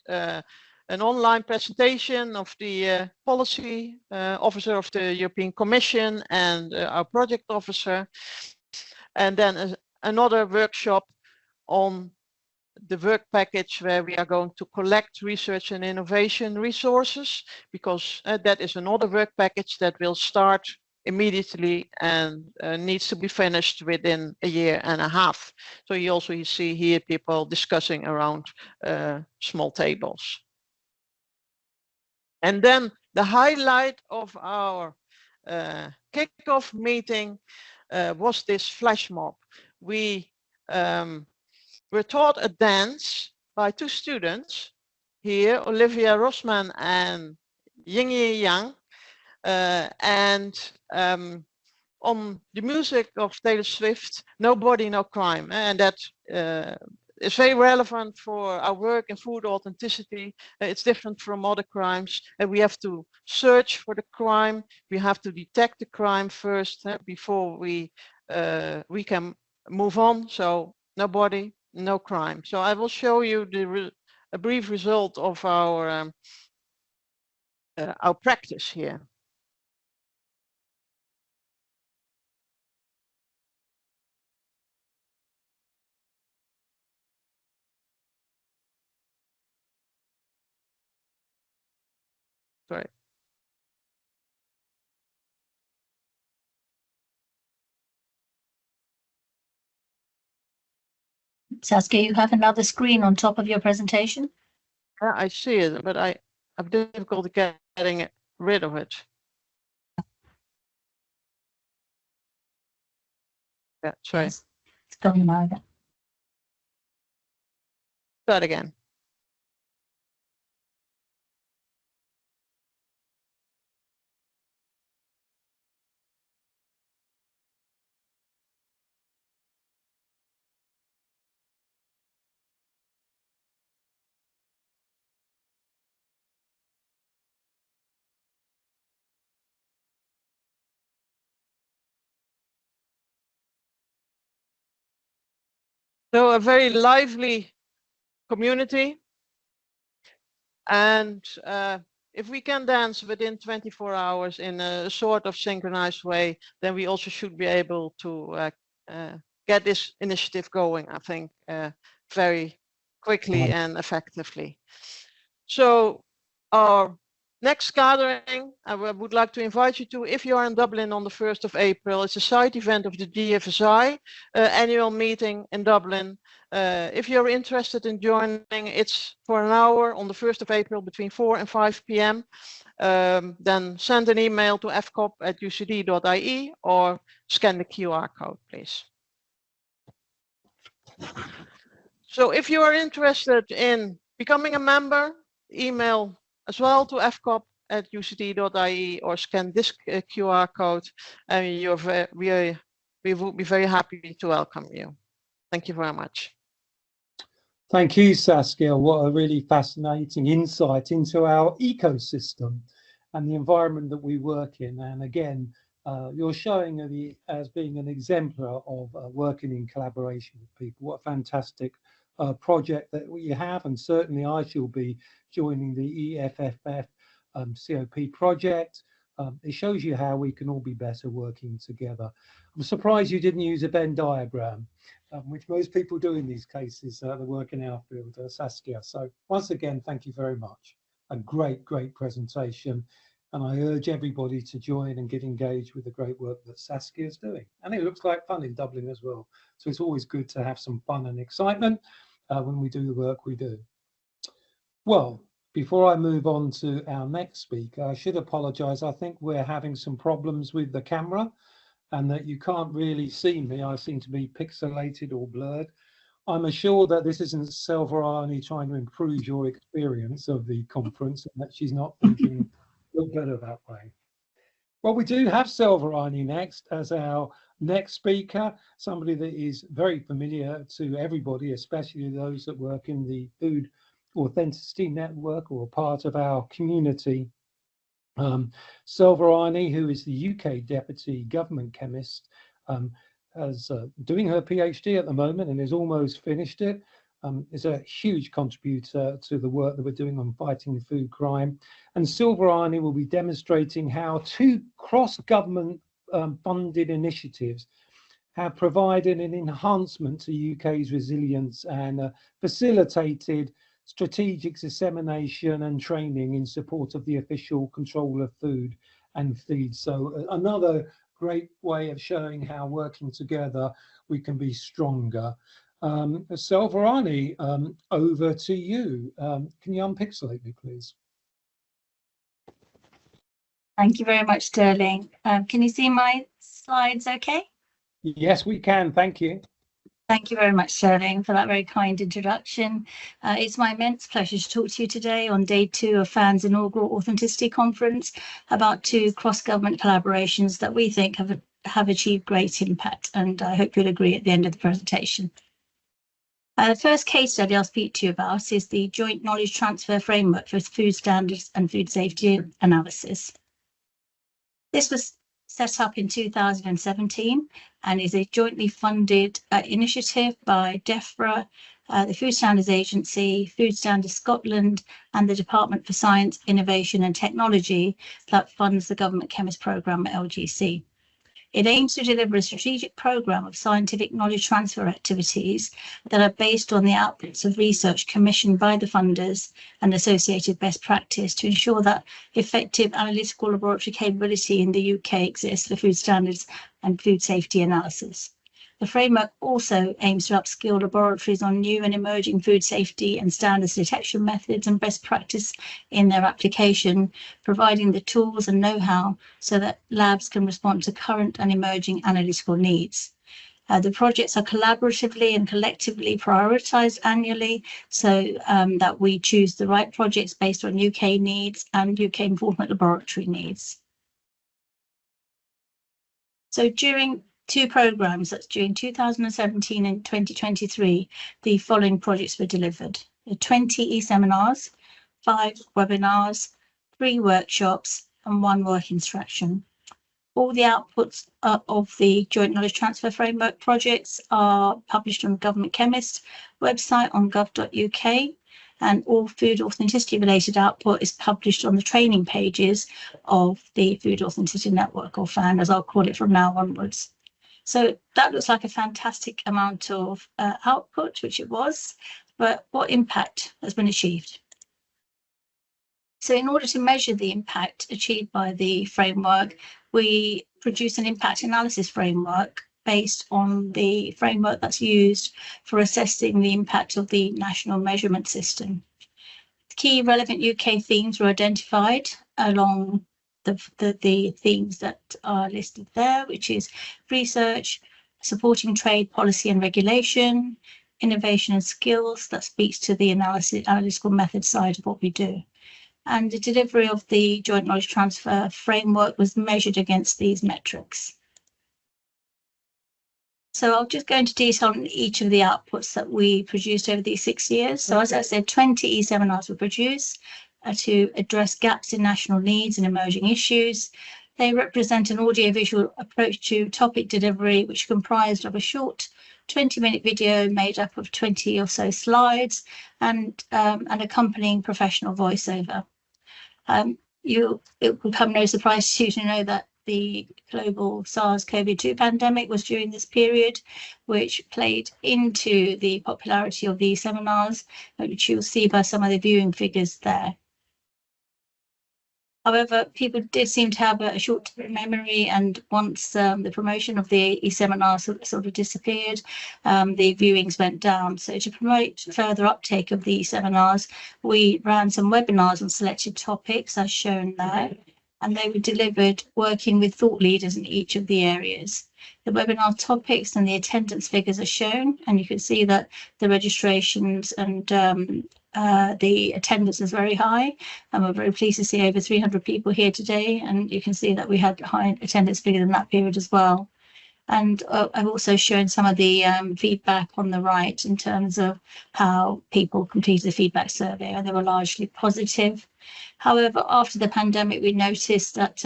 an online presentation of the policy officer of the European Commission and our project officer, and then another workshop on the work package where we are going to collect research and innovation resources, because that is another work package that will start immediately and needs to be finished within a year and a half. So you see here people discussing around small tables. And then the highlight of our kickoff meeting was this flash mob. We were taught a dance by two students here, Olivia Rosman and Yingyi Yang, and on the music of Taylor Swift, No Body, No Crime. And that is very relevant for our work in food authenticity. It's different from other crimes, and we have to search for the crime. We have to detect the crime first before we can move on. So no body, no crime. So I will show you a brief result of our practice here. Sorry. Saskia, you have another screen on top of your presentation? Yeah, I see it, but I have difficulty getting rid of it. Yeah, sorry. Yes. It's going over. Start again. So a very lively community, and if we can dance within 24 hours in a sort of synchronized way, then we also should be able to get this initiative going, I think, very quickly and effectively. So our next gathering, I would like to invite you to, if you are in Dublin on the 1st of April, it's a side event of the DFSI annual meeting in Dublin. If you're interested in joining, it's for an hour on the 1st of April between 4 and 5 p.m. Then send an email to fcop@ucd.ie or scan the QR code, please. So if you are interested in Becoming a member, email as well to fcop@uct.ie or scan this QR code, and we will be very happy to welcome you. Thank you very much. Thank you, Saskia. What a really fascinating insight into our ecosystem and the environment that we work in. And again, you're showing as being an exemplar of working in collaboration with people. What a fantastic project that we have. And certainly I shall be joining the EFFF COP project. It shows you how we can all be better working together. I'm surprised you didn't use a Venn diagram, which most people do in these cases that work in our field, Saskia. So once again, thank you very much. A great presentation. And I urge everybody to join and get engaged with the great work that Saskia is doing. And it looks like fun in Dublin as well. So it's always good to have some fun and excitement when we do the work we do. Well, before I move on to our next speaker, I should apologize. I think we're having some problems with the camera and that you can't really see me. I seem to be pixelated or blurred. I'm assured that this isn't Selva-Arni trying to improve your experience of the conference and that she's not thinking look better that way. Well, we do have Selva-Arni next as our next speaker, somebody that is very familiar to everybody, especially those that work in the Food Authenticity Network or part of our community. Selva-Arni, who is the UK Deputy Government Chemist, is doing her PhD at the moment and has almost finished it. Is a huge contributor to the work that we're doing on fighting food crime. And Selva-Arni will be demonstrating how two cross-government funded initiatives have provided an enhancement to UK's resilience and facilitated strategic dissemination and training in support of the official control of food and feed. So another great way of showing how working together we can be stronger. Selva-Arni, over to you. Can you unpixelate me, please? Thank you very much, Sterling. Can you see my slides okay? Yes, we can. Thank you. Thank you very much, Sterling, for that very kind introduction. It's my immense pleasure to talk to you today on day 2 of FAN's inaugural Authenticity Conference about 2 cross-government collaborations that we think have achieved great impact, and I hope you'll agree at the end of the presentation. The first case study I'll speak to you about is the Joint Knowledge Transfer Framework for Food Standards and Food Safety Analysis. This was set up in 2017 and is a jointly funded initiative by DEFRA, the Food Standards Agency, Food Standards Scotland, and the Department for Science, Innovation and Technology that funds the Government Chemist Programme at LGC. It aims to deliver a strategic programme of scientific knowledge transfer activities that are based on the outputs of research commissioned by the funders and associated best practice to ensure that effective analytical laboratory capability in the UK exists for food standards and food safety analysis. The framework also aims to upskill laboratories on new and emerging food safety and standards detection methods and best practice in their application, providing the tools and know-how so that labs can respond to current and emerging analytical needs. The projects are collaboratively and collectively prioritised annually so that we choose the right projects based on UK needs and UK enforcement laboratory needs. So during 2 programmes, that's during 2017 and 2023, the following projects were delivered: 20 e-seminars, 5 webinars, 3 workshops, and 1 work instruction. All the outputs of the Joint Knowledge Transfer Framework projects are published on the Government Chemist website on gov.uk, and all food authenticity related output is published on the training pages of the Food Authenticity Network, or FAN, as I'll call it from now onwards. So that looks like a fantastic amount of output, which it was, but what impact has been achieved? So in order to measure the impact achieved by the framework, we produce an impact analysis framework based on the framework that's used for assessing the impact of the national measurement system. Key relevant UK themes were identified along the themes that are listed there, which is research, supporting trade policy and regulation, innovation and skills that speaks to the analytical method side of what we do. And the delivery of the joint knowledge transfer framework was measured against these metrics. So I'll just go into detail on each of the outputs that we produced over these 6 years. So as I said, 20 e-seminars were produced to address gaps in national needs and emerging issues. They represent an audiovisual approach to topic delivery, which comprised of a short 20-minute video made up of 20 or so slides and an accompanying professional voiceover. It will come no surprise to you to know that the global SARS-CoV-2 pandemic was during this period, which played into the popularity of these seminars, which you'll see by some of the viewing figures there. However, people did seem to have a short-term memory, and once the promotion of the e-seminar sort of disappeared, the viewings went down. So to promote further uptake of the seminars, we ran some webinars on selected topics, as shown there, and they were delivered working with thought leaders in each of the areas. The webinar topics and the attendance figures are shown, and you can see that the registrations and the attendance is very high, and we're very pleased to see over 300 people here today, and you can see that we had high attendance figures in that period as well. And I've also shown some of the feedback on the right in terms of how people completed the feedback survey, and they were largely positive. However, after the pandemic, we noticed that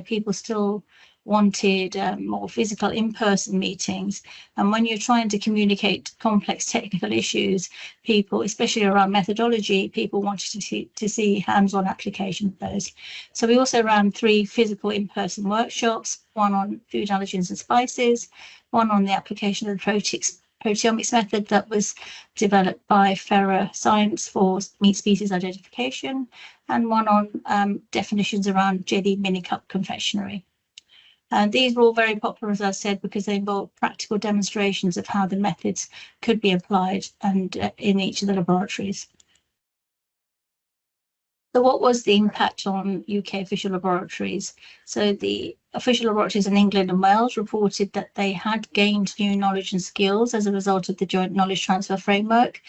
people still wanted more physical in-person meetings, and when you're trying to communicate complex technical issues, people, especially around methodology, people wanted to see hands-on application of those. So we also ran 3 physical in-person workshops, one on food allergens and spices, one on the application of the proteomics method that was developed by Ferrer Science for meat species identification, and one on definitions around jelly mini cup confectionery. And these were all very popular, as I said, because they involve practical demonstrations of how the methods could be applied and in each of the laboratories. So what was the impact on UK official laboratories? So the official laboratories in England and Wales reported that they had gained new knowledge and skills as a result of the joint knowledge transfer framework.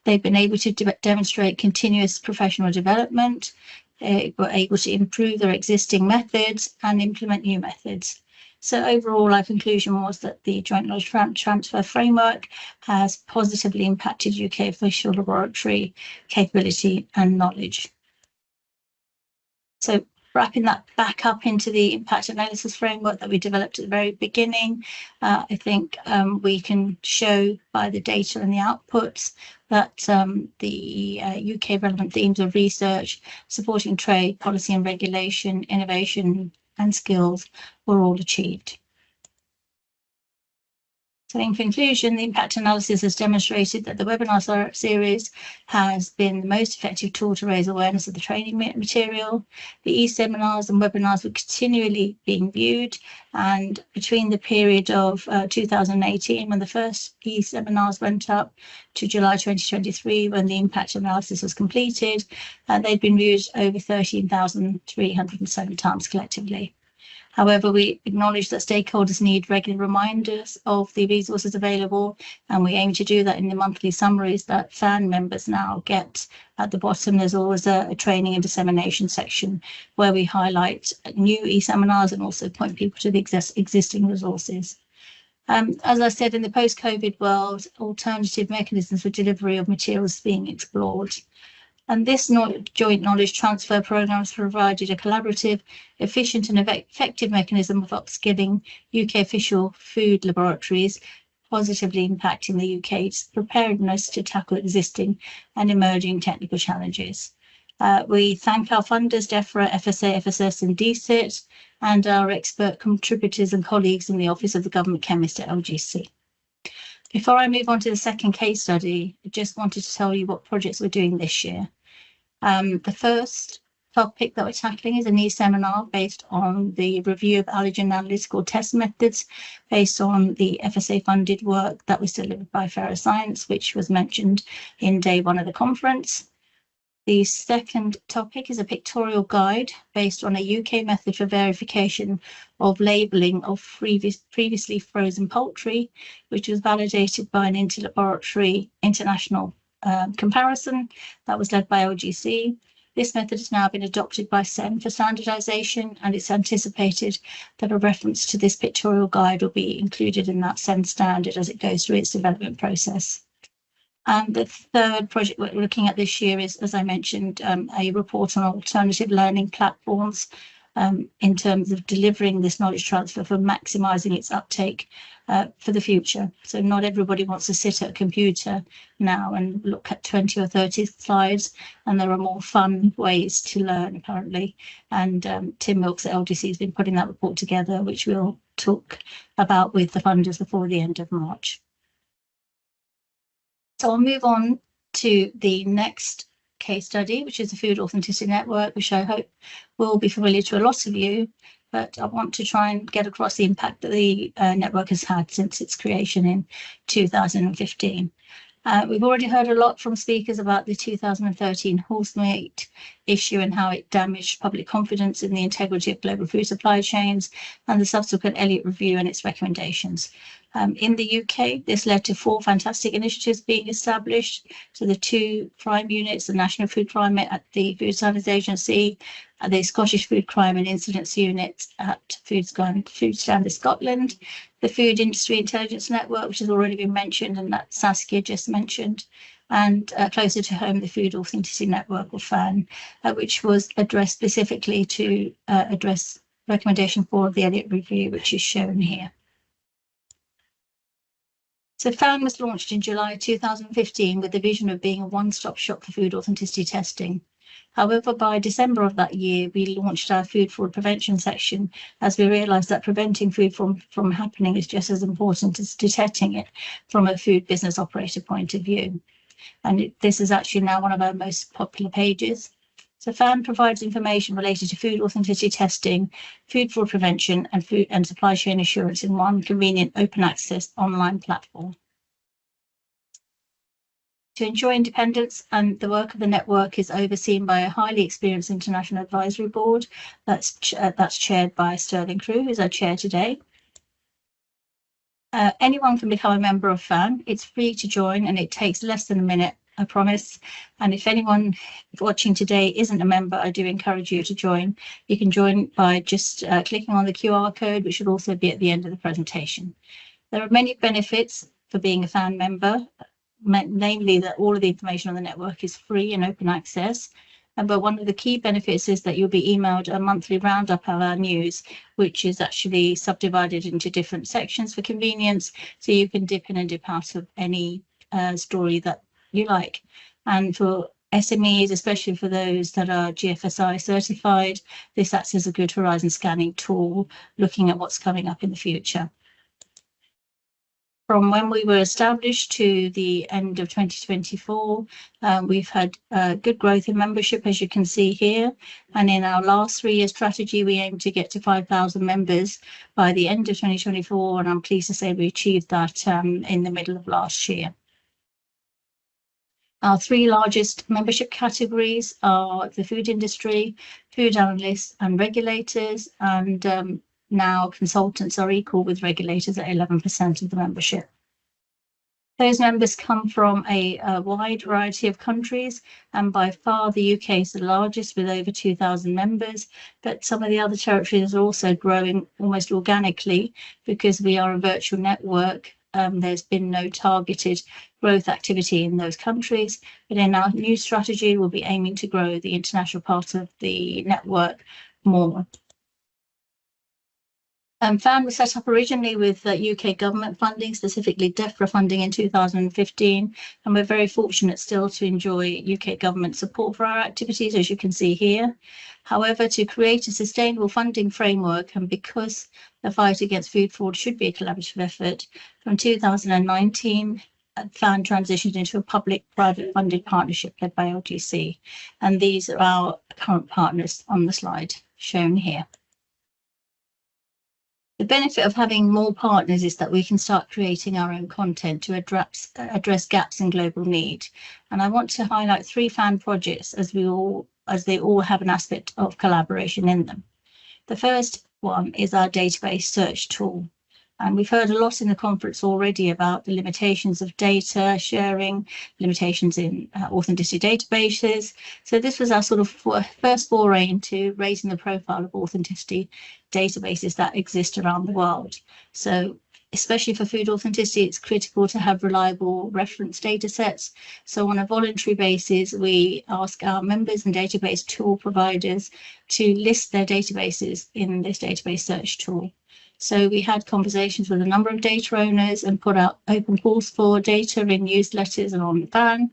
They've been able to demonstrate continuous professional development. They were able to improve their existing methods and implement new methods. So overall, our conclusion was that the joint knowledge transfer framework has positively impacted UK official laboratory capability and knowledge. So wrapping that back up into the impact analysis framework that we developed at the very beginning, I think we can show by the data and the outputs that the UK relevant themes of research, supporting trade, policy and regulation, innovation and skills were all achieved. So in conclusion, the impact analysis has demonstrated that the webinar series has been the most effective tool to raise awareness of the training material. The e-seminars and webinars were continually being viewed, and between the period of 2018, when the first e-seminars went up, to July 2023, when the impact analysis was completed, they'd been viewed over 13,307 times collectively. However, we acknowledge that stakeholders need regular reminders of the resources available, and we aim to do that in the monthly summaries that FAN members now get. At the bottom, there's always a training and dissemination section where we highlight new e-seminars and also point people to the existing resources. As I said, in the post-COVID world, alternative mechanisms for delivery of materials being explored. And this joint knowledge transfer program has provided a collaborative, efficient and effective mechanism of upskilling UK official food laboratories, positively impacting the UK's preparedness to tackle existing and emerging technical challenges. We thank our funders, DEFRA, FSA, FSS and DCIT, and our expert contributors and colleagues in the Office of the Government Chemist at LGC. Before I move on to the second case study, I just wanted to tell you what projects we're doing this year. The first topic that we're tackling is an e-seminar based on the review of allergen analytical test methods based on the FSA funded work that was delivered by Ferrer Science, which was mentioned in day 1 of the conference. The second topic is a pictorial guide based on a UK method for verification of labelling of previously frozen poultry, which was validated by an interlaboratory international comparison that was led by LGC. This method has now been adopted by SEN for standardisation, and it's anticipated that a reference to this pictorial guide will be included in that SEN standard as it goes through its development process. And the third project we're looking at this year is, as I mentioned, a report on alternative learning platforms in terms of delivering this knowledge transfer for maximising its uptake for the future. So not everybody wants to sit at a computer now and look at 20 or 30 slides, and there are more fun ways to learn apparently. And Tim Milks at LGC has been putting that report together, which we'll talk about with the funders before the end of March. So I'll move on to the next case study, which is the Food Authenticity Network, which I hope will be familiar to a lot of you, but I want to try and get across the impact that the network has had since its creation in 2015. We've already heard a lot from speakers about the 2013 horse meat issue and how it damaged public confidence in the integrity of global food supply chains, and the subsequent Elliott Review and its recommendations. In the UK, this led to 4 fantastic initiatives being established. So the 2 crime units, the National Food Crime at the Food Standards Agency, the Scottish Food Crime and Incidents Unit at Food Standards Scotland, the Food Industry Intelligence Network, which has already been mentioned and that Saskia just mentioned, and closer to home, the Food Authenticity Network, or FAN, which was addressed specifically to address recommendation 4 of the Elliott Review, which is shown here. So FAN was launched in July 2015 with the vision of being a one-stop shop for food authenticity testing. However, by December of that year, we launched our food fraud prevention section, as we realised that preventing food from happening is just as important as detecting it from a food business operator point of view. And this is actually now one of our most popular pages. So FAN provides information related to food authenticity testing, food fraud prevention, and food and supply chain assurance in one convenient open access online platform. To enjoy independence, and the work of the network is overseen by a highly experienced international advisory board that's chaired by Sterling Crew, who's our chair today. Anyone can become a member of FAN. It's free to join, and it takes less than a minute, I promise. And if anyone watching today isn't a member, I do encourage you to join. You can join by just clicking on the QR code, which should also be at the end of the presentation. There are many benefits for being a FAN member, namely that all of the information on the network is free and open access. But one of the key benefits is that you'll be emailed a monthly roundup of our news, which is actually subdivided into different sections for convenience, so you can dip in and dip out of any story that you like. And for SMEs, especially for those that are GFSI certified, this acts as a good horizon scanning tool, looking at what's coming up in the future. From when we were established to the end of 2024, we've had good growth in membership, as you can see here. And in our last 3-year strategy, we aim to get to 5,000 members by the end of 2024. And I'm pleased to say we achieved that in the middle of last year. Our 3 largest membership categories are the food industry, food analysts and regulators, and now consultants are equal with regulators at 11% of the membership. Those members come from a wide variety of countries, and by far the UK is the largest with over 2,000 members, but some of the other territories are also growing almost organically because we are a virtual network. There's been no targeted growth activity in those countries, but in our new strategy, we'll be aiming to grow the international part of the network more. FAN was set up originally with UK government funding, specifically DEFRA funding in 2015, and we're very fortunate still to enjoy UK government support for our activities, as you can see here. However, to create a sustainable funding framework, and because the fight against food fraud should be a collaborative effort, from 2019, FAN transitioned into a public-private funded partnership led by LGC, and these are our current partners on the slide shown here. The benefit of having more partners is that we can start creating our own content to address gaps in global need. And I want to highlight 3 fan projects as they all have an aspect of collaboration in them. The first one is our database search tool. And we've heard a lot in the conference already about the limitations of data sharing, limitations in authenticity databases. So this was our sort of first foray into raising the profile of authenticity databases that exist around the world. So especially for food authenticity, it's critical to have reliable reference data sets. So on a voluntary basis, we ask our members and database tool providers to list their databases in this database search tool. So we had conversations with a number of data owners and put out open calls for data in newsletters and on the ban.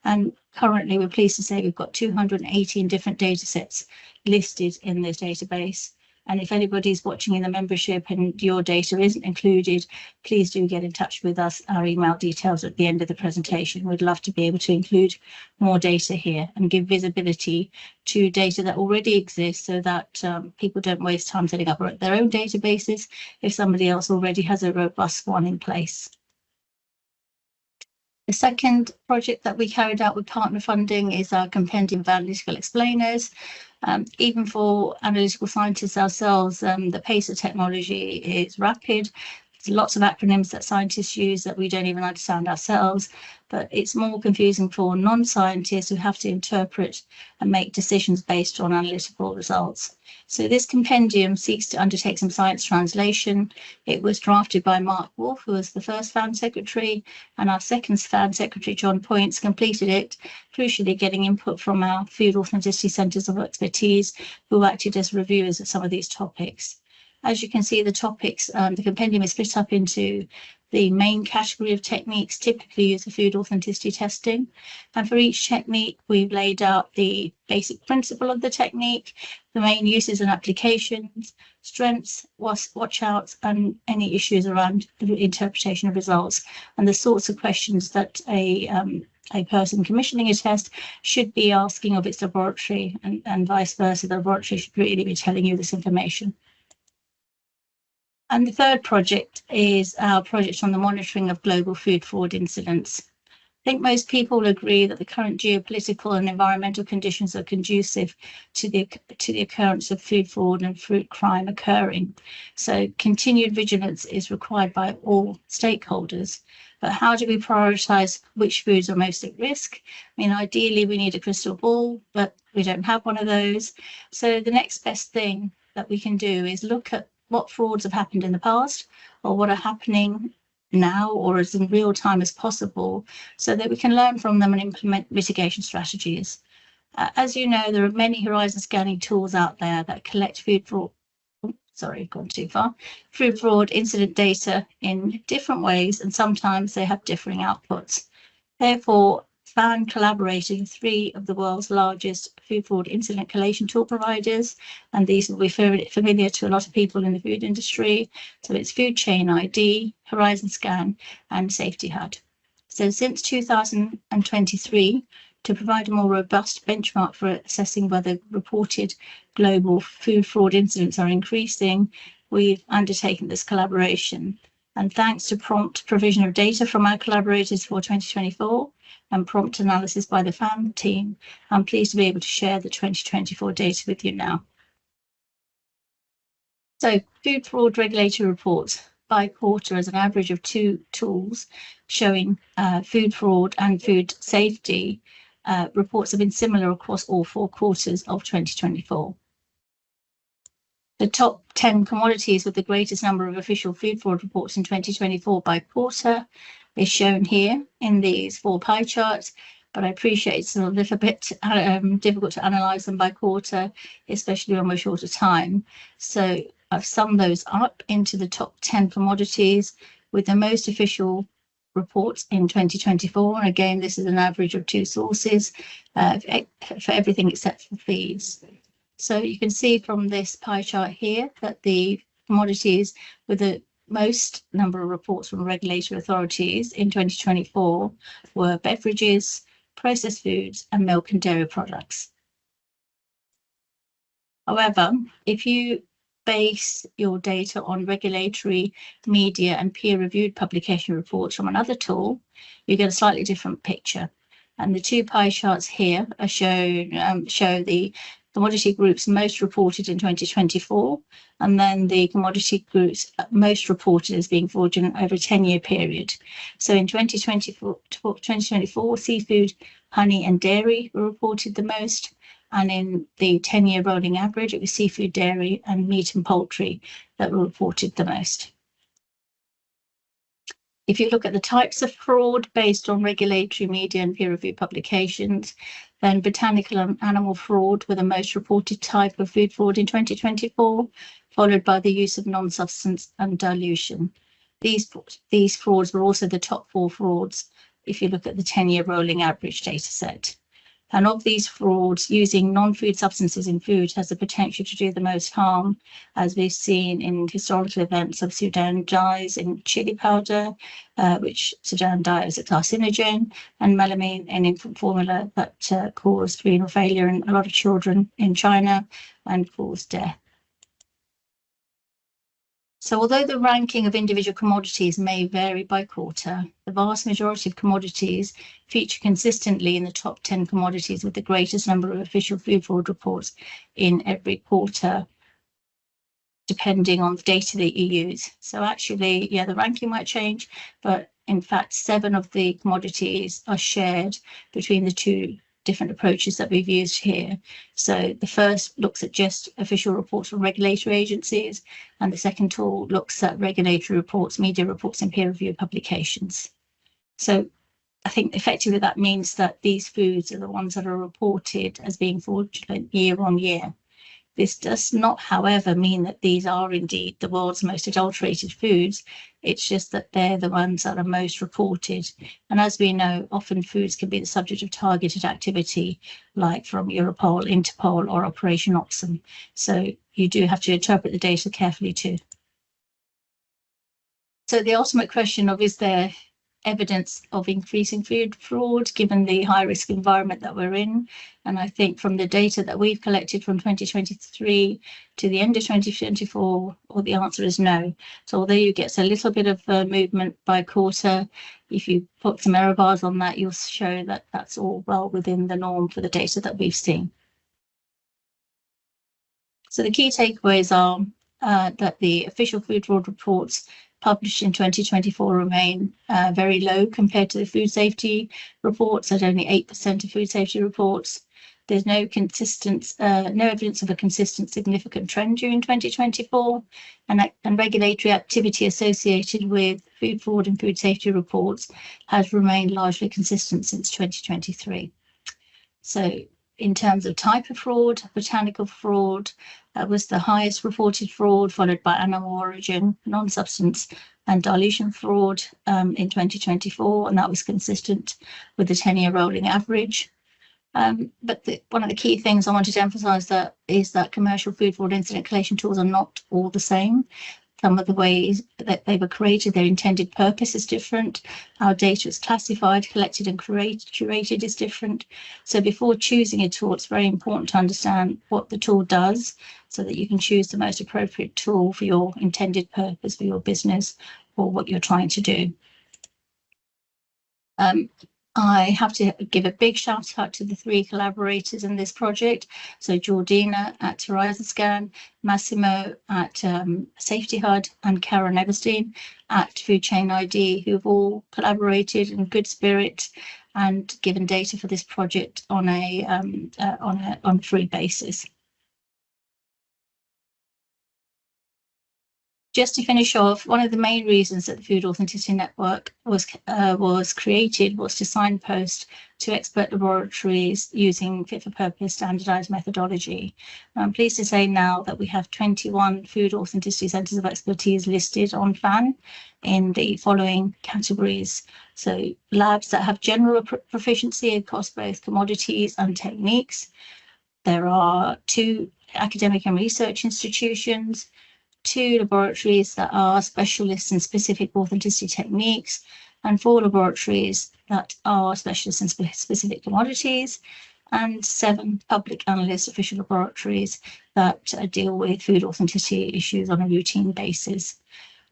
And currently we're pleased to say we've got 218 different data sets listed in this database. And if anybody's watching in the membership and your data isn't included, please do get in touch with us. Our email details at the end of the presentation. We'd love to be able to include more data here and give visibility to data that already exists so that people don't waste time setting up their own databases if somebody else already has a robust one in place. The second project that we carried out with partner funding is our compendium of analytical explainers. Even for analytical scientists ourselves, the pace of technology is rapid. There's lots of acronyms that scientists use that we don't even understand ourselves, but it's more confusing for non-scientists who have to interpret and make decisions based on analytical results. So this compendium seeks to undertake some science translation. It was drafted by Mark Wolf, who was the first FAN secretary, and our second FAN secretary, John Points, completed it, crucially getting input from our food authenticity centres of expertise, who acted as reviewers of some of these topics. As you can see, the topics, the compendium is split up into the main category of techniques typically used for food authenticity testing. And for each technique, we've laid out the basic principle of the technique, the main uses and applications, strengths, watch-outs, and any issues around the interpretation of results, and the sorts of questions that a person commissioning a test should be asking of its laboratory, and vice versa. The laboratory should really be telling you this information. And the third project is our project on the monitoring of global food fraud incidents. I think most people agree that the current geopolitical and environmental conditions are conducive to the occurrence of food fraud and food crime occurring. So continued vigilance is required by all stakeholders. But how do we prioritise which foods are most at risk? I mean, ideally, we need a crystal ball, but we don't have one of those. So the next best thing that we can do is look at what frauds have happened in the past or what are happening now or as in real time as possible so that we can learn from them and implement mitigation strategies. As you know, there are many horizon scanning tools out there that collect food fraud incident data in different ways, and sometimes they have differing outputs. Therefore, FAN collaborated with 3 of the world's largest food fraud incident collation tool providers, and these will be familiar to a lot of people in the food industry. So it's Food Chain ID, Horizon Scan, and Safety HUD. So since 2023, to provide a more robust benchmark for assessing whether reported global food fraud incidents are increasing, we've undertaken this collaboration. And thanks to prompt provision of data from our collaborators for 2024 and prompt analysis by the FAN team, I'm pleased to be able to share the 2024 data with you now. So food fraud regulatory reports by quarter as an average of 2 tools showing food fraud and food safety reports have been similar across all 4 quarters of 2024. The top 10 commodities with the greatest number of official food fraud reports in 2024 by quarter is shown here in these 4 pie charts, but I appreciate it's a little bit difficult to analyse them by quarter, especially when we're short of time. So I've summed those up into the top 10 commodities with the most official reports in 2024. And again, this is an average of 2 sources for everything except for feeds. So you can see from this pie chart here that the commodities with the most number of reports from regulatory authorities in 2024 were beverages, processed foods, and milk and dairy products. However, if you base your data on regulatory, media and peer-reviewed publication reports from another tool, you get a slightly different picture. And the two pie charts here are show the commodity groups most reported in 2024, and then the commodity groups most reported as being fraudulent over a 10-year period. So in 2024, seafood, honey and dairy were reported the most, and in the 10-year rolling average, it was seafood, dairy and meat and poultry that were reported the most. If you look at the types of fraud based on regulatory, media and peer-reviewed publications, then botanical and animal fraud were the most reported type of food fraud in 2024, followed by the use of non-substance and dilution. These frauds were also the top 4 frauds if you look at the 10-year rolling average data set. And of these frauds, using non-food substances in food has the potential to do the most harm, as we've seen in historical events of Sudan dyes in chili powder, which Sudan dye is a carcinogen, and melamine in infant formula that caused renal failure in a lot of children in China and caused death. So although the ranking of individual commodities may vary by quarter, the vast majority of commodities feature consistently in the top 10 commodities with the greatest number of official food fraud reports in every quarter, depending on the data that you use. So actually, yeah, the ranking might change, but in fact, 7 of the commodities are shared between the 2 different approaches that we've used here. So the first looks at just official reports from regulatory agencies, and the second tool looks at regulatory reports, media reports and peer-reviewed publications. So I think effectively that means that these foods are the ones that are reported as being fraudulent year on year. This does not, however, mean that these are indeed the world's most adulterated foods. It's just that they're the ones that are most reported. And as we know, often foods can be the subject of targeted activity, like from Europol, Interpol, or Operation Oxfam. So you do have to interpret the data carefully too. So the ultimate question of, is there evidence of increasing food fraud given the high risk environment that we're in? And I think from the data that we've collected from 2023 to the end of 2024, well, the answer is no. So although you get a little bit of movement by quarter, if you put some error bars on that, you'll show that that's all well within the norm for the data that we've seen. So the key takeaways are that the official food fraud reports published in 2024 remain very low compared to the food safety reports, at only 8% of food safety reports. There's no evidence of a consistent significant trend during 2024, and regulatory activity associated with food fraud and food safety reports has remained largely consistent since 2023. So in terms of type of fraud, botanical fraud was the highest reported fraud, followed by animal origin, non-substance and dilution fraud in 2024, and that was consistent with the 10-year rolling average. But one of the key things I wanted to emphasize is that commercial food fraud incident collation tools are not all the same. Some of the ways that they were created, their intended purpose is different. Our data is classified, collected and curated is different. So before choosing a tool, it's very important to understand what the tool does so that you can choose the most appropriate tool for your intended purpose, for your business, or what you're trying to do. I have to give a big shout out to the 3 collaborators in this project. So Georgina at HorizonScan, Massimo at Safety HUD, and Karen Everstein at Food Chain ID, who've all collaborated in good spirit and given data for this project on a free basis. Just to finish off, one of the main reasons that the Food Authenticity Network was created was to signpost to expert laboratories using fit-for-purpose standardized methodology. I'm pleased to say now that we have 21 Food Authenticity Centres of Expertise listed on FAN in the following categories. So labs that have general proficiency across both commodities and techniques. There are 2 academic and research institutions, 2 laboratories that are specialists in specific authenticity techniques, and 4 laboratories that are specialists in specific commodities, and 7 public analyst official laboratories that deal with food authenticity issues on a routine basis.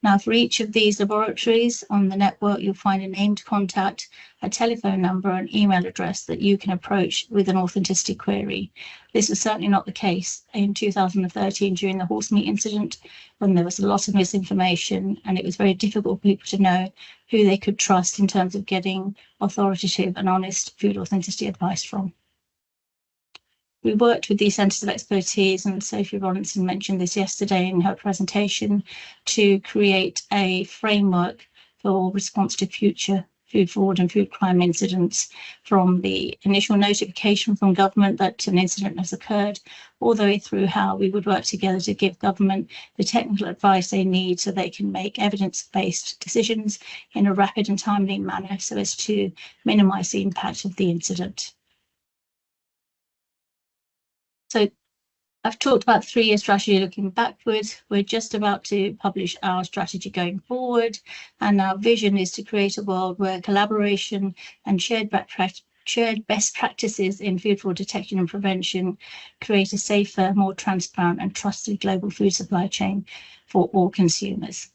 Now, for each of these laboratories on the network, you'll find a named contact, a telephone number, and email address that you can approach with an authenticity query. This was certainly not the case in 2013 during the horse meat incident, when there was a lot of misinformation and it was very difficult for people to know who they could trust in terms of getting authoritative and honest food authenticity advice from. We worked with these centres of expertise, and Sophie Rawlinson mentioned this yesterday in her presentation, to create a framework for response to future food fraud and food crime incidents, from the initial notification from government that an incident has occurred, all the way through how we would work together to give government the technical advice they need so they can make evidence-based decisions in a rapid and timely manner so as to minimise the impact of the incident. So I've talked about 3-year strategy looking backwards. We're just about to publish our strategy going forward, and our vision is to create a world where collaboration and shared best practices in food fraud detection and prevention create a safer, more transparent and trusted global food supply chain for all consumers.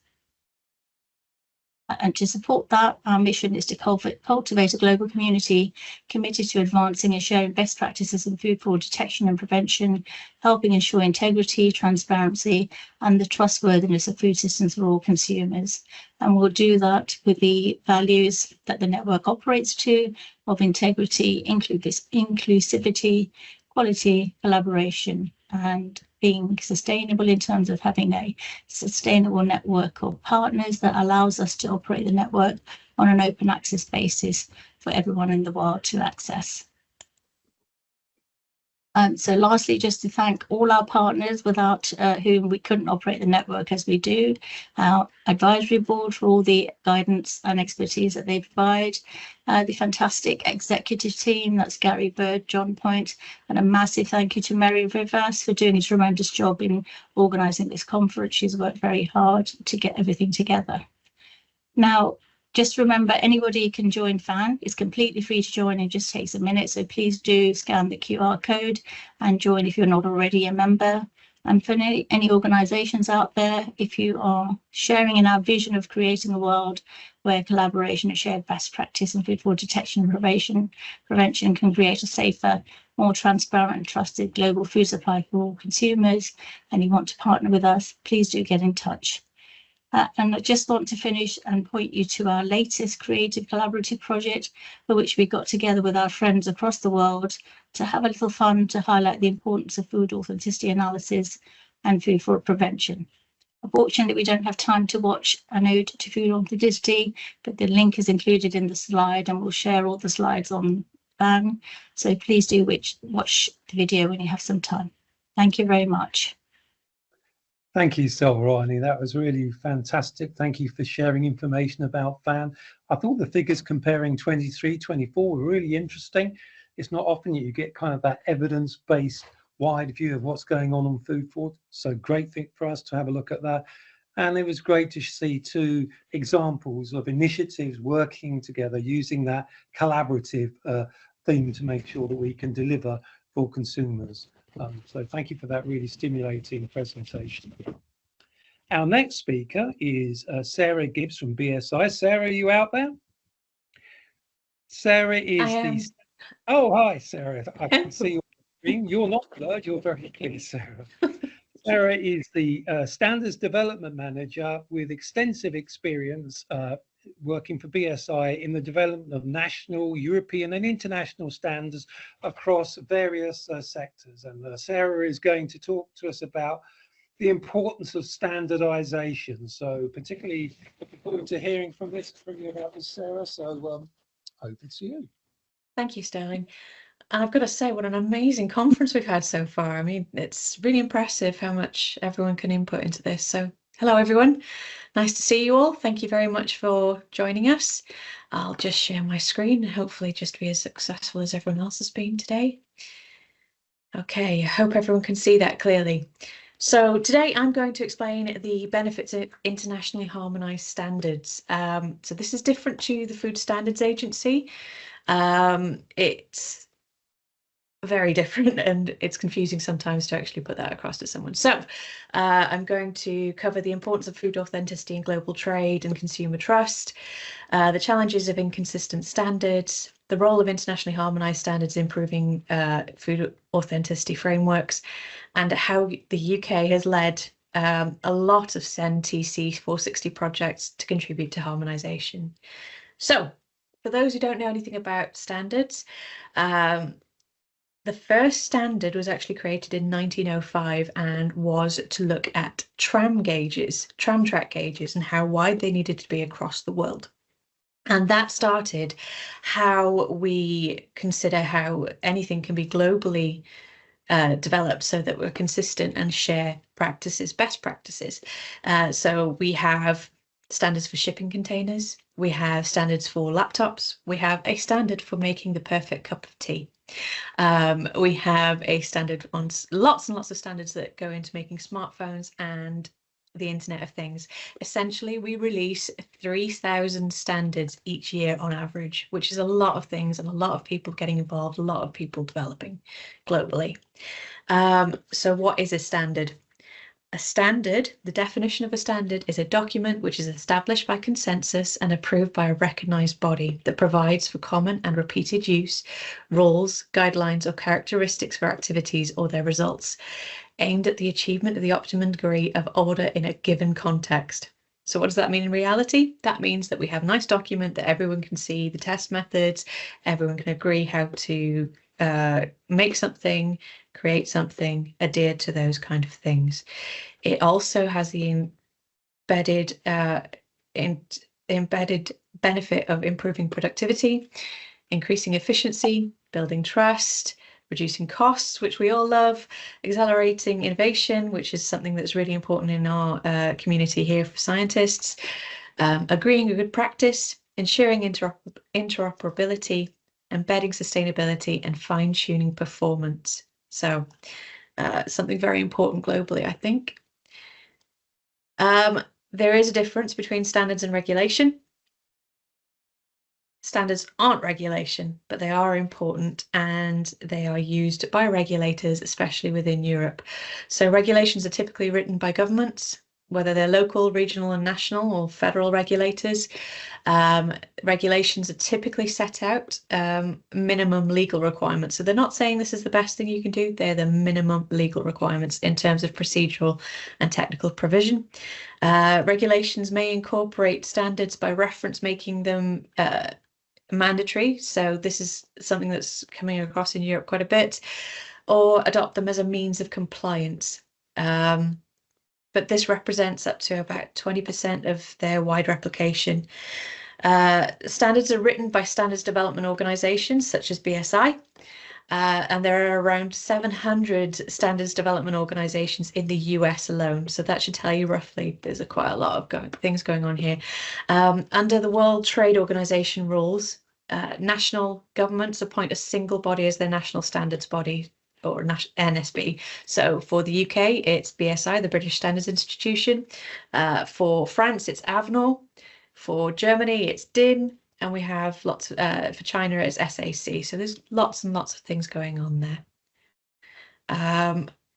And to support that, our mission is to cultivate a global community committed to advancing and sharing best practices in food fraud detection and prevention, helping ensure integrity, transparency, and the trustworthiness of food systems for all consumers. And we'll do that with the values that the network operates to, of integrity, inclusivity, quality, collaboration, and being sustainable in terms of having a sustainable network of partners that allows us to operate the network on an open access basis for everyone in the world to access. So lastly, just to thank all our partners without whom we couldn't operate the network as we do, our advisory board for all the guidance and expertise that they provide, the fantastic executive team, that's Gary Bird, John Point, and a massive thank you to Mary Rivas for doing a tremendous job in organising this conference. She's worked very hard to get everything together. Now, just remember, anybody can join FAN. It's completely free to join. It just takes a minute. So please do scan the QR code and join if you're not already a member. And for any organisations out there, if you are sharing in our vision of creating a world where collaboration and shared best practice in food fraud detection and prevention can create a safer, more transparent and trusted global food supply for all consumers, and you want to partner with us, please do get in touch. And I just want to finish and point you to our latest creative collaborative project, for which we got together with our friends across the world to have a little fun to highlight the importance of food authenticity analysis and food fraud prevention. Unfortunately, we don't have time to watch an ode to food authenticity, but the link is included in the slide, and we'll share all the slides on FAN. So please do watch the video when you have some time. Thank you very much. Thank you, Selvarani. That was really fantastic. Thank you for sharing information about FAN. I thought the figures comparing 23, 24 were really interesting. It's not often you get kind of that evidence-based wide view of what's going on food fraud. So great thing for us to have a look at that. And it was great to see 2 examples of initiatives working together using that collaborative theme to make sure that we can deliver for consumers. So thank you for that really stimulating presentation. Our next speaker is Sarah Gibbs from BSI. Sarah, are you out there? Sarah is Oh, hi, Sarah. I can see your screen. You're not blurred. You're very clear, Sarah. Sarah is the Standards Development Manager with extensive experience working for BSI in the development of national, European and international standards across various sectors. And Sarah is going to talk to us about the importance of standardization. So particularly looking forward to hearing from you about this, Sarah. So over to you. Thank you, Sterling. And I've got to say, what an amazing conference we've had so far. I mean, it's really impressive how much everyone can input into this. So hello, everyone. Nice to see you all. Thank you very much for joining us. I'll just share my screen and hopefully just be as successful as everyone else has been today. Okay, I hope everyone can see that clearly. So today I'm going to explain the benefits of internationally harmonised standards. So this is different to the Food Standards Agency. It's very different, and it's confusing sometimes to actually put that across to someone. So I'm going to cover the importance of food authenticity in global trade and consumer trust, the challenges of inconsistent standards, the role of internationally harmonized standards in improving food authenticity frameworks, and how the UK has led a lot of CEN/TC 460 projects to contribute to harmonization. So for those who don't know anything about standards, the first standard was actually created in 1905 and was to look at tram track gauges, and how wide they needed to be across the world. And that started how we consider how anything can be globally developed so that we're consistent and share practices, best practices. So we have standards for shipping containers, we have standards for laptops, we have a standard for making the perfect cup of tea. We have a standard on lots and lots of standards that go into making smartphones and the Internet of Things. Essentially, we release 3,000 standards each year on average, which is a lot of things and a lot of people getting involved, a lot of people developing globally. So what is a standard? A standard, the definition of a standard, is a document which is established by consensus and approved by a recognized body that provides for common and repeated use, rules, guidelines, or characteristics for activities or their results, aimed at the achievement of the optimum degree of order in a given context. So what does that mean in reality? That means that we have a nice document that everyone can see, the test methods, everyone can agree how to make something, create something, adhere to those kind of things. It also has the embedded benefit of improving productivity, increasing efficiency, building trust, reducing costs, which we all love, accelerating innovation, which is something that's really important in our community here for scientists, agreeing a good practice, ensuring interoperability, embedding sustainability, and fine-tuning performance. So something very important globally, I think. There is a difference between standards and regulation. Standards aren't regulation, but they are important and they are used by regulators, especially within Europe. So regulations are typically written by governments, whether they're local, regional and national, or federal regulators. Regulations are typically set out minimum legal requirements. So they're not saying this is the best thing you can do. They're the minimum legal requirements in terms of procedural and technical provision. Regulations may incorporate standards by reference, making them mandatory. So this is something that's coming across in Europe quite a bit, or adopt them as a means of compliance. But this represents up to about 20% of their wide replication. Standards are written by standards development organizations such as BSI, and there are around 700 standards development organizations in the US alone. So that should tell you roughly there's quite a lot of things going on here. Under the World Trade Organization rules, national governments appoint a single body as their national standards body, or NSB. So for the UK, it's BSI, the British Standards Institution. For France, it's AVNOR. For Germany, it's DIN. And we have lots, for China, it's SAC. So there's lots and lots of things going on there.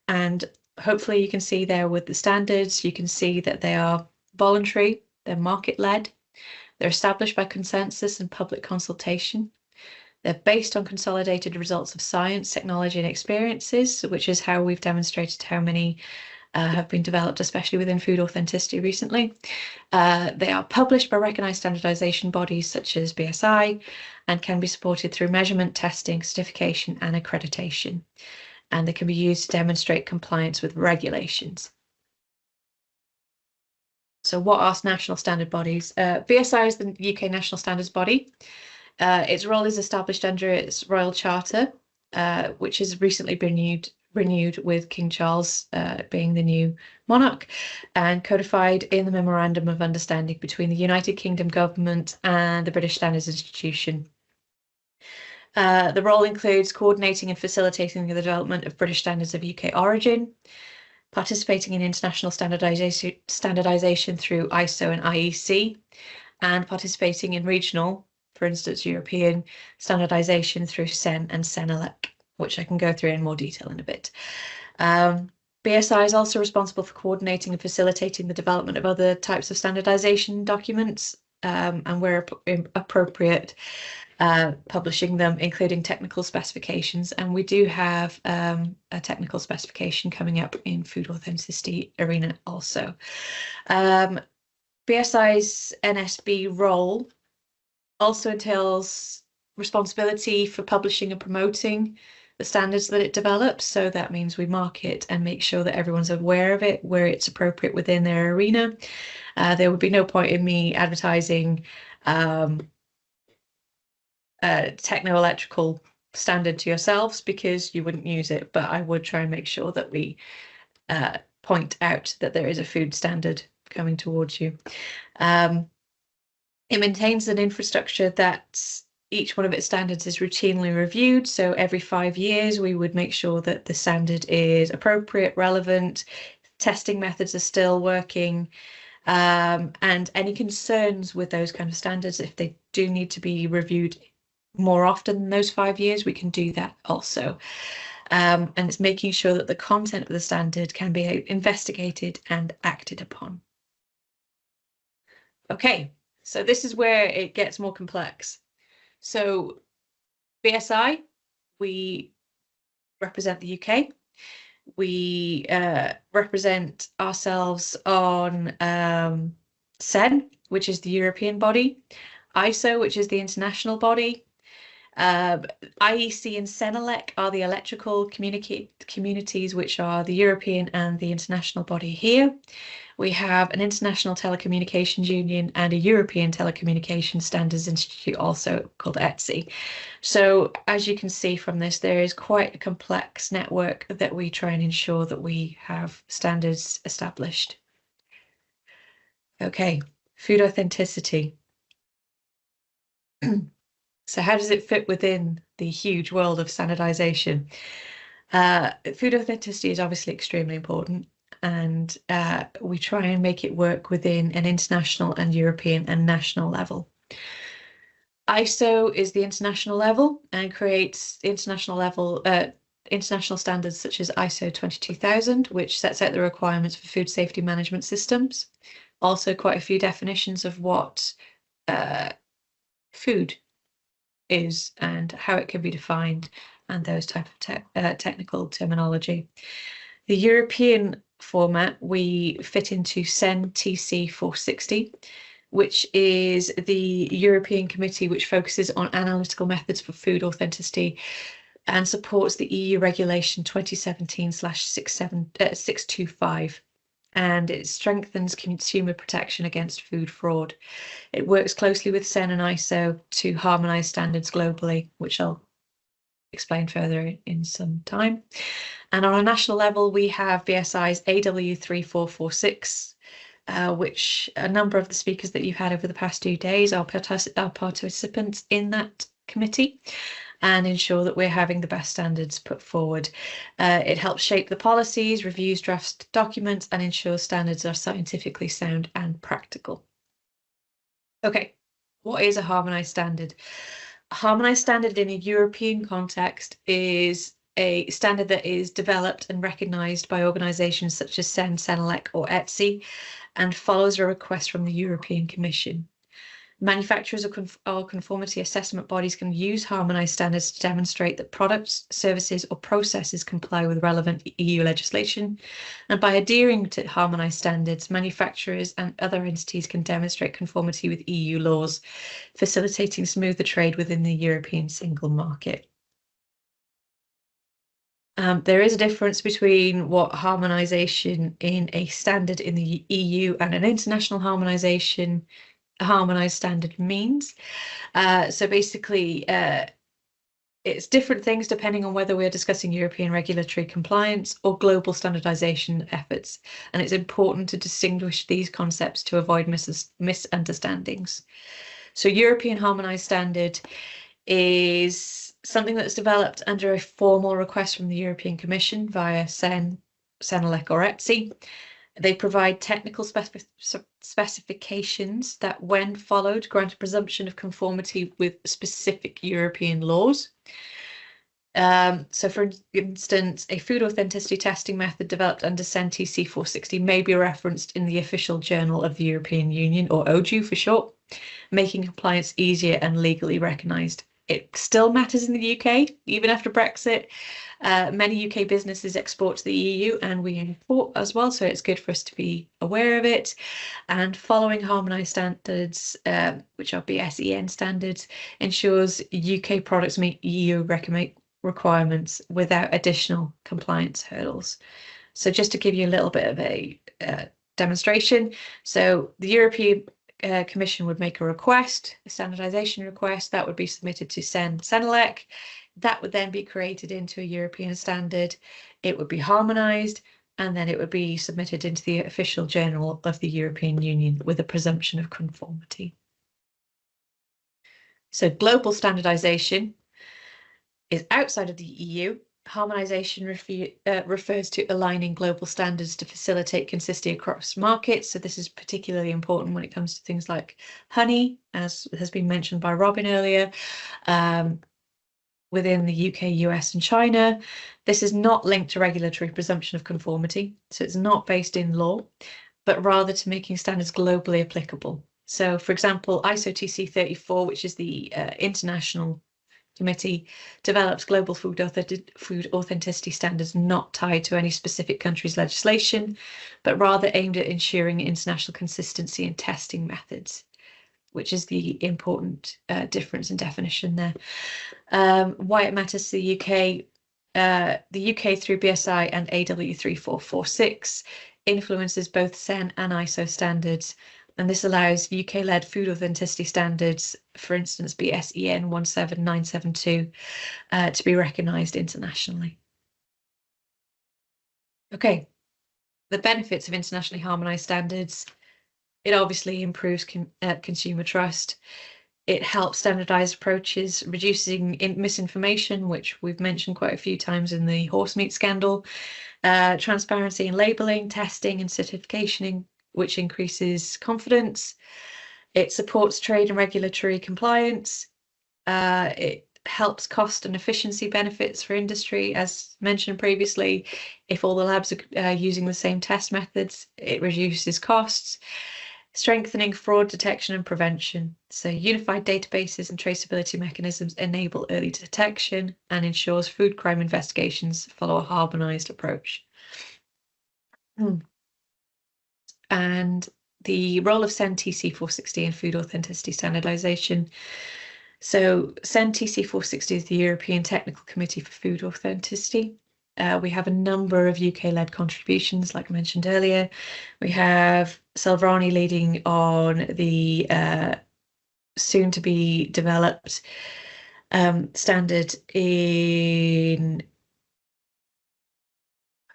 And hopefully you can see there with the standards, you can see that they are voluntary, they're market-led, they're established by consensus and public consultation. They're based on consolidated results of science, technology, and experiences, which is how we've demonstrated how many have been developed, especially within food authenticity recently. They are published by recognized standardization bodies such as BSI and can be supported through measurement, testing, certification, and accreditation. And they can be used to demonstrate compliance with regulations. So what are national standard bodies? BSI is the UK national standards body. Its role is established under its Royal Charter, which has recently been renewed with King Charles being the new monarch, and codified in the Memorandum of Understanding between the United Kingdom Government and the British Standards Institution. The role includes coordinating and facilitating the development of British standards of UK origin, participating in international standardization through ISO and IEC, and participating in regional, for instance, European standardization through CEN and CENELEC, which I can go through in more detail in a bit. BSI is also responsible for coordinating and facilitating the development of other types of standardization documents, and where appropriate, publishing them, including technical specifications. And we do have a technical specification coming up in food authenticity arena also. BSI's NSB role also entails responsibility for publishing and promoting the standards that it develops. So that means we market and make sure that everyone's aware of it where it's appropriate within their arena. There would be no point in me advertising a techno-electrical standard to yourselves because you wouldn't use it, but I would try and make sure that we point out that there is a food standard coming towards you. It maintains an infrastructure that each one of its standards is routinely reviewed. So every 5 years, we would make sure that the standard is appropriate, relevant, testing methods are still working, and any concerns with those kind of standards, if they do need to be reviewed more often than those 5 years, we can do that also. And it's making sure that the content of the standard can be investigated and acted upon. Okay, so this is where it gets more complex. So BSI, we represent the UK. We represent ourselves on CEN, which is the European body, ISO, which is the international body. IEC and CENELEC are the electrical communities, which are the European and the international body here. We have an International Telecommunications Union and a European Telecommunications Standards Institute, also called ETSI. So as you can see from this, there is quite a complex network that we try and ensure that we have standards established. Okay, food authenticity. So how does it fit within the huge world of standardization? Food authenticity is obviously extremely important, and we try and make it work within an international and European and national level. ISO is the international level and creates international level international standards such as ISO 22000, which sets out the requirements for food safety management systems. Also quite a few definitions of what food is and how it can be defined and those type of technical terminology. The European format, we fit into CEN TC 460, which is the European committee which focuses on analytical methods for food authenticity and supports the EU regulation 2017/625. And it strengthens consumer protection against food fraud. It works closely with CEN and ISO to harmonise standards globally, which I'll explain further in some time. And on a national level, we have BSI's AW3446, which a number of the speakers that you've had over the past 2 days are participants in that committee, and ensure that we're having the best standards put forward. It helps shape the policies, reviews draft documents, and ensures standards are scientifically sound and practical. Okay, what is a harmonised standard? A harmonised standard in a European context is a standard that is developed and recognised by organisations such as CEN, CENELEC or ETSI, and follows a request from the European Commission. Manufacturers or conformity assessment bodies can use harmonised standards to demonstrate that products, services or processes comply with relevant EU legislation. And by adhering to harmonised standards, manufacturers and other entities can demonstrate conformity with EU laws, facilitating smoother trade within the European single market. There is a difference between what harmonisation in a standard in the EU and an international harmonisation harmonised standard means. So basically, it's different things depending on whether we're discussing European regulatory compliance or global standardisation efforts. And it's important to distinguish these concepts to avoid misunderstandings. So European harmonised standard is something that's developed under a formal request from the European Commission via CEN, CENELEC or ETSI. They provide technical specifications that, when followed, grant a presumption of conformity with specific European laws. So for instance, a food authenticity testing method developed under CEN TC 460 may be referenced in the official journal of the European Union, or OJEU for short, making compliance easier and legally recognised. It still matters in the UK, even after Brexit. Many UK businesses export to the EU and we import as well, so it's good for us to be aware of it. And following harmonised standards, which are BSEN standards, ensures UK products meet EU requirements without additional compliance hurdles. So just to give you a little bit of a demonstration, so the European Commission would make a request, a standardization request, that would be submitted to CEN-CENELEC. That would then be created into a European standard. It would be harmonized, and then it would be submitted into the official journal of the European Union with a presumption of conformity. So global standardization is outside of the EU. Harmonization refers to aligning global standards to facilitate consistency across markets. So this is particularly important when it comes to things like honey, as has been mentioned by Robin earlier, within the UK, US and China. This is not linked to regulatory presumption of conformity. So it's not based in law, but rather to making standards globally applicable. So for example, ISO TC 34, which is the international committee, develops global food authenticity standards not tied to any specific country's legislation, but rather aimed at ensuring international consistency in testing methods, which is the important difference in definition there. Why it matters to the UK through BSI and AW3446 influences both CEN and ISO standards. And this allows UK-led food authenticity standards, for instance, BSEN 17972, to be recognised internationally. Okay, the benefits of internationally harmonised standards. It obviously improves consumer trust. It helps standardised approaches, reducing misinformation, which we've mentioned quite a few times in the horse meat scandal. Transparency in labelling, testing and certificating, which increases confidence. It supports trade and regulatory compliance. It helps cost and efficiency benefits for industry. As mentioned previously, if all the labs are using the same test methods, it reduces costs. Strengthening fraud detection and prevention. So unified databases and traceability mechanisms enable early detection and ensures food crime investigations follow a harmonised approach. And the role of CEN TC 460 in food authenticity standardisation. So CEN TC 460 is the European Technical Committee for Food Authenticity. We have a number of UK-led contributions, like I mentioned earlier. We have Salvrani leading on the soon-to-be developed standard in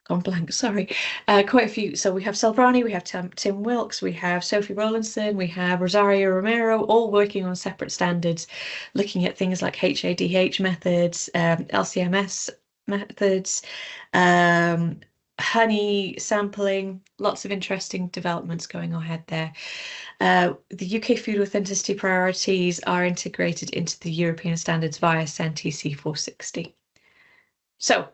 gone blank, sorry, quite a few. So we have Salvrani, we have Tim Wilkes, we have Sophie Rowlandson, we have Rosario Romero, all working on separate standards, looking at things like HADH methods, LCMS methods, honey sampling, lots of interesting developments going ahead there. The UK food authenticity priorities are integrated into the European standards via CEN TC 460. So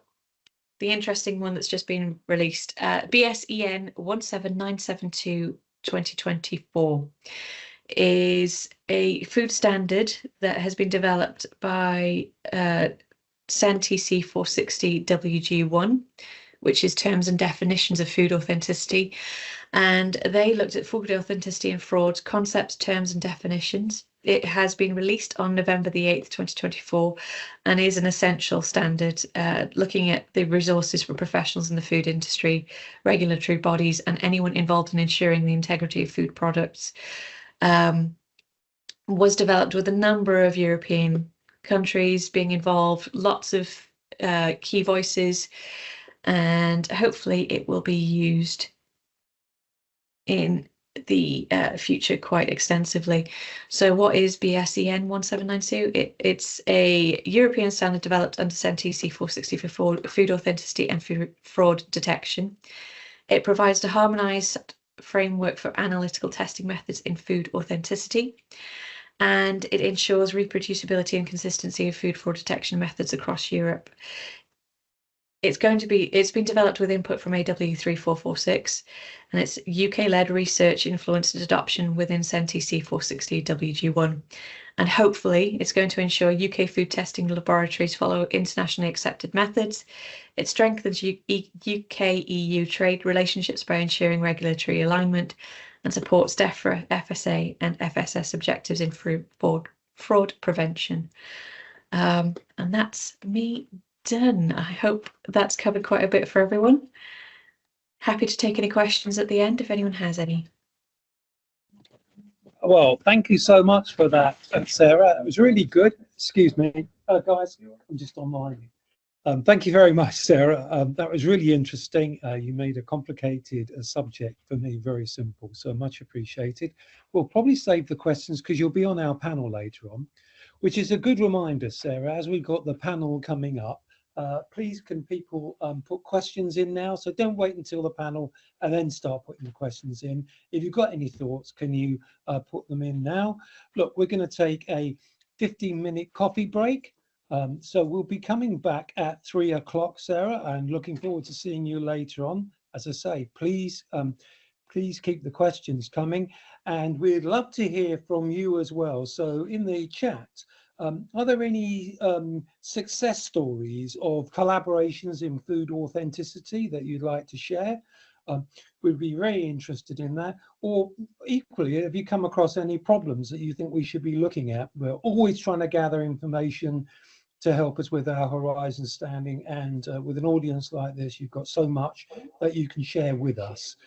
the interesting one that's just been released, BSEN 17972-2024 is a food standard that has been developed by CEN TC 460 WG1, which is terms and definitions of food authenticity. And they looked at food authenticity and fraud concepts, terms and definitions. It has been released on November the 8th, 2024, and is an essential standard, looking at the resources for professionals in the food industry, regulatory bodies, and anyone involved in ensuring the integrity of food products. Was developed with a number of European countries being involved, lots of key voices, and hopefully it will be used in the future quite extensively. So what is BSEN 1792? It's a European standard developed under CEN TC 460 for food authenticity and fraud detection. It provides a harmonised framework for analytical testing methods in food authenticity. and it ensures reproducibility and consistency of food fraud detection methods across Europe. It's been developed with input from AW3446, and it's UK-led research influenced adoption within CEN/TC 460WG1. And hopefully it's going to ensure UK food testing laboratories follow internationally accepted methods. It strengthens UK-EU trade relationships by ensuring regulatory alignment and supports DEFRA, FSA and FSS objectives in fraud prevention. And that's me done. I hope that's covered quite a bit for everyone. Happy to take any questions at the end if anyone has any. Well, thank you so much for that, Sarah. It was really good. Excuse me, guys, I'm just online. Thank you very much, Sarah. That was really interesting. You made a complicated subject for me very simple, so much appreciated. We'll probably save the questions because you'll be on our panel later on, which is a good reminder, Sarah, as we've got the panel coming up. Please can people put questions in now, so don't wait until the panel and then start putting the questions in. If you've got any thoughts, can you put them in now? Look, we're going to take a 15-minute coffee break, so we'll be coming back at 3 o'clock, Sarah, and looking forward to seeing you later on. As I say, please keep the questions coming, and we'd love to hear from you as well. So in the chat, are there any success stories of collaborations in food authenticity that you'd like to share? We'd be very interested in that. Or equally, have you come across any problems that you think we should be looking at? We're always trying to gather information to help us with our horizon standing, and with an audience like this, you've got so much that you can share with us.